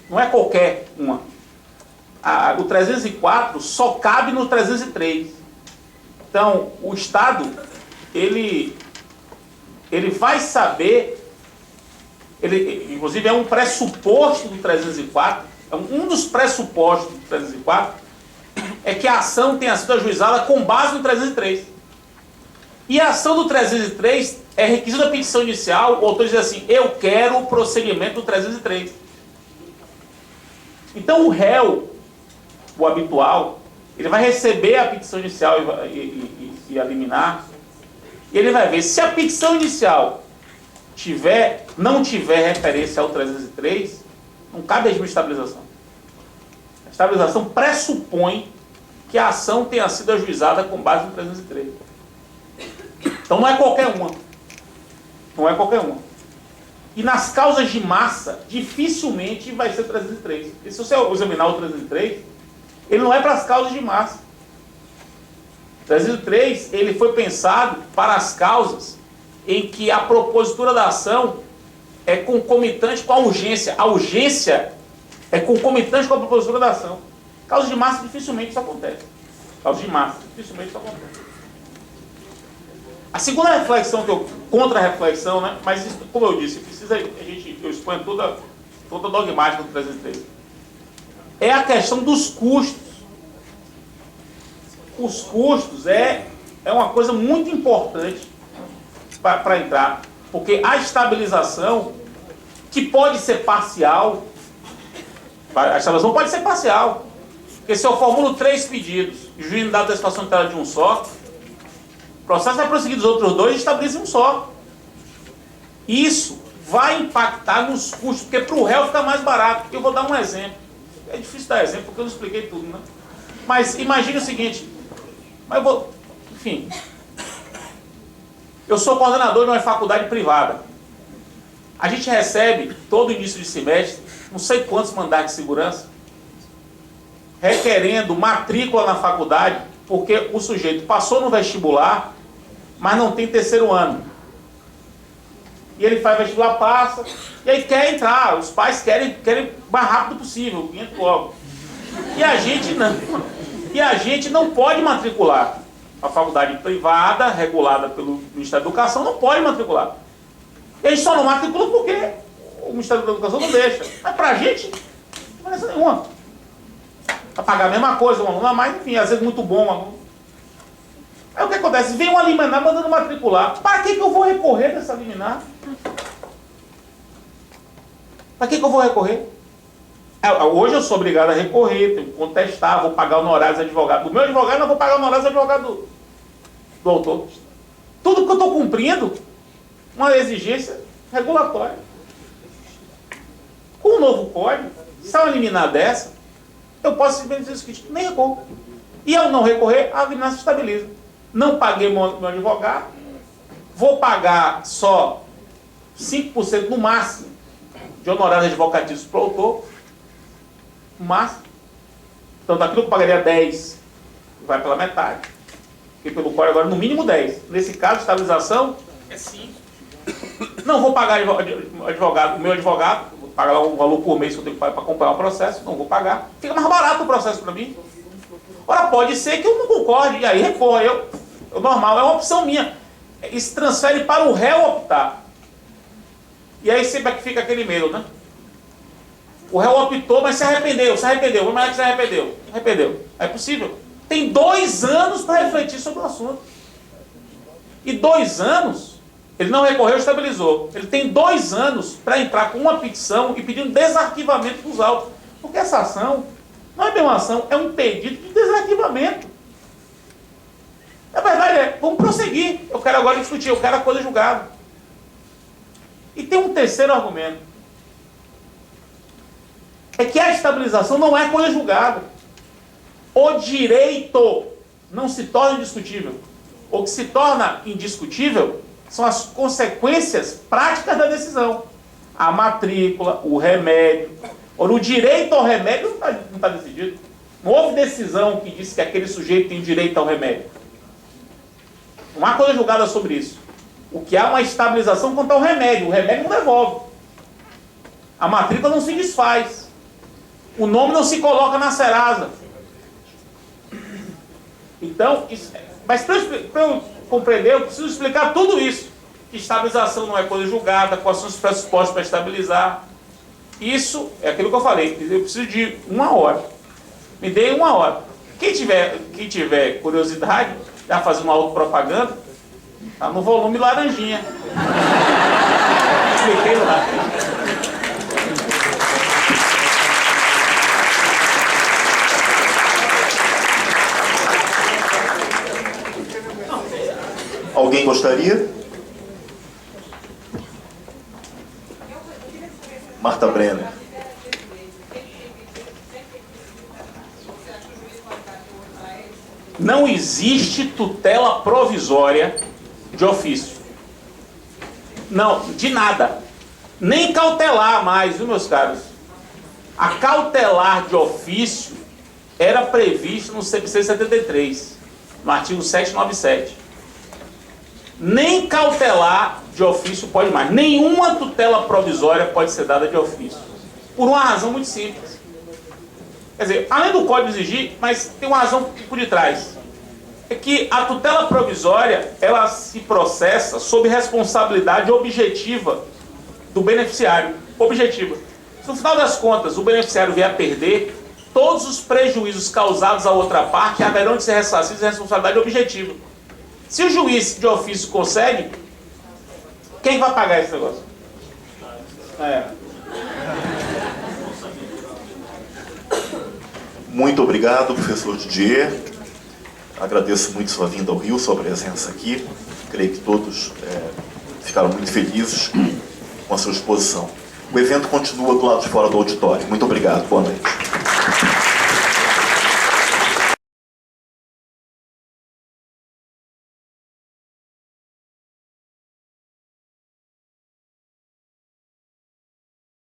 S1: não é qualquer uma. O 304 só cabe no 303. Então, o Estado, ele vai saber, inclusive é um pressuposto do 304, um dos pressupostos do 304, é que a ação tenha sido ajuizada com base no 303. E a ação do 303 é requisito da petição inicial, o autor diz assim, eu quero o procedimento do 303. Então o réu, o habitual, ele vai receber a petição inicial e a liminar, e ele vai ver se a petição inicial não tiver referência ao 303, não cabe regime de estabilização. A estabilização pressupõe que a ação tenha sido ajuizada com base no 303. Então não é qualquer uma. Não é qualquer uma. E nas causas de massa, dificilmente vai ser 303. Porque se você examinar o 303, ele não é para as causas de massa. O 303, ele foi pensado para as causas em que a propositura da ação é concomitante com a urgência. A urgência é concomitante com a propositura da ação. Causas de massa, dificilmente isso acontece. Causas de massa, dificilmente isso acontece. A segunda reflexão, contra-reflexão, né? Mas isso, como eu disse, eu exponho toda a dogmática do 303. É a questão dos custos. Os custos é uma coisa muito importante para entrar, porque a estabilização, que pode ser parcial, a estabilização pode ser parcial, porque se eu formulo 3 pedidos e o juiz me dá a antecipação de tela de um só, o processo vai prosseguir dos outros 2 e estabiliza um só. Isso vai impactar nos custos, porque para o réu fica mais barato. Eu vou dar um exemplo. É difícil dar exemplo, porque eu não expliquei tudo, né? Mas imagine o seguinte, enfim, eu sou coordenador de uma faculdade privada. A gente recebe, todo início de semestre, não sei quantos mandados de segurança, requerendo matrícula na faculdade, porque o sujeito passou no vestibular, mas não tem terceiro ano. E ele faz vestibular, passa, e aí quer entrar. Os pais querem o mais rápido possível, entra logo. E a gente não pode matricular. A faculdade privada, regulada pelo Ministério da Educação, não pode matricular. E a gente só não matricula porque o Ministério da Educação não deixa. Mas pra gente, não tem diferença nenhuma. Para pagar a mesma coisa, um aluno a mais, enfim, às vezes muito bom um aluno. Aí o que acontece? Vem uma liminar mandando matricular. Para que eu vou recorrer dessa liminar? Para que eu vou recorrer? Hoje eu sou obrigado a recorrer, tenho que contestar, vou pagar honorários do advogado. Do meu advogado, não vou pagar honorários do advogado do autor. Tudo que eu estou cumprindo, uma exigência regulatória. Com o novo código, se é uma liminar dessa, eu posso simplesmente dizer o seguinte, nem recorro. E ao não recorrer, a liminar se estabiliza. Não paguei meu advogado, vou pagar só 5% no máximo de honorários advocatícios para o autor, no máximo. Então, daquilo que eu pagaria 10, vai pela metade. Porque pelo código agora, no mínimo 10. Nesse caso, estabilização é 5. Não vou pagar o meu advogado, vou pagar lá um valor por mês que eu tenho que pagar para acompanhar o processo, não vou pagar. Fica mais barato o processo para mim. Ora, pode ser que eu não concorde, e aí recorra. É normal, é uma opção minha. Isso transfere para o réu optar. E aí sempre fica aquele medo, né? O réu optou, mas se arrependeu. Mas não é que se arrependeu. Arrependeu. É possível. Tem 2 anos para refletir sobre o assunto. E 2 anos, ele não recorreu, estabilizou. Ele tem 2 anos para entrar com uma petição e pedir um desarquivamento dos autos. Porque essa ação, Não é bem uma ação, é um pedido de desarquivamento. A verdade é, vamos prosseguir. Eu quero agora discutir, eu quero a coisa julgada. E tem um terceiro argumento. É que a estabilização não é coisa julgada. O direito não se torna indiscutível. O que se torna indiscutível são as consequências práticas da decisão. A matrícula, o remédio. Ora, o direito ao remédio não está decidido. Não houve decisão que disse que aquele sujeito tem direito ao remédio. Não há coisa julgada sobre isso. O que há é uma estabilização quanto ao remédio. O remédio não devolve. A matrícula não se desfaz. O nome não se coloca na Serasa. Então, mas para eu compreender, eu preciso explicar tudo isso. Que estabilização não é coisa julgada, quais são os pressupostos para estabilizar. Isso é aquilo que eu falei. Eu preciso de 1 hora. Me dê 1 hora. Quem tiver curiosidade, já fazer uma autopropaganda, está no volume laranjinha. Expliquei lá.
S2: Alguém gostaria? Marta Brenner.
S1: Não existe tutela provisória de ofício. Não, de nada. Nem cautelar mais, viu, meus caros? A cautelar de ofício era prevista no CPC 73, no artigo 797. Nem cautelar de ofício pode mais. Nenhuma tutela provisória pode ser dada de ofício. Por uma razão muito simples. Quer dizer, além do código exigir, mas tem uma razão por detrás. É que a tutela provisória, ela se processa sob responsabilidade objetiva do beneficiário. Objetiva. Se no final das contas o beneficiário vier a perder, todos os prejuízos causados à outra parte haverão de ser ressarcidos em responsabilidade objetiva. Se o juiz de ofício consegue, quem vai pagar esse negócio?
S2: Muito obrigado, professor Didier. Agradeço muito sua vinda ao Rio, sua presença aqui. Creio que todos ficaram muito felizes com a sua exposição. O evento continua do lado de fora do auditório. Muito obrigado. Boa noite.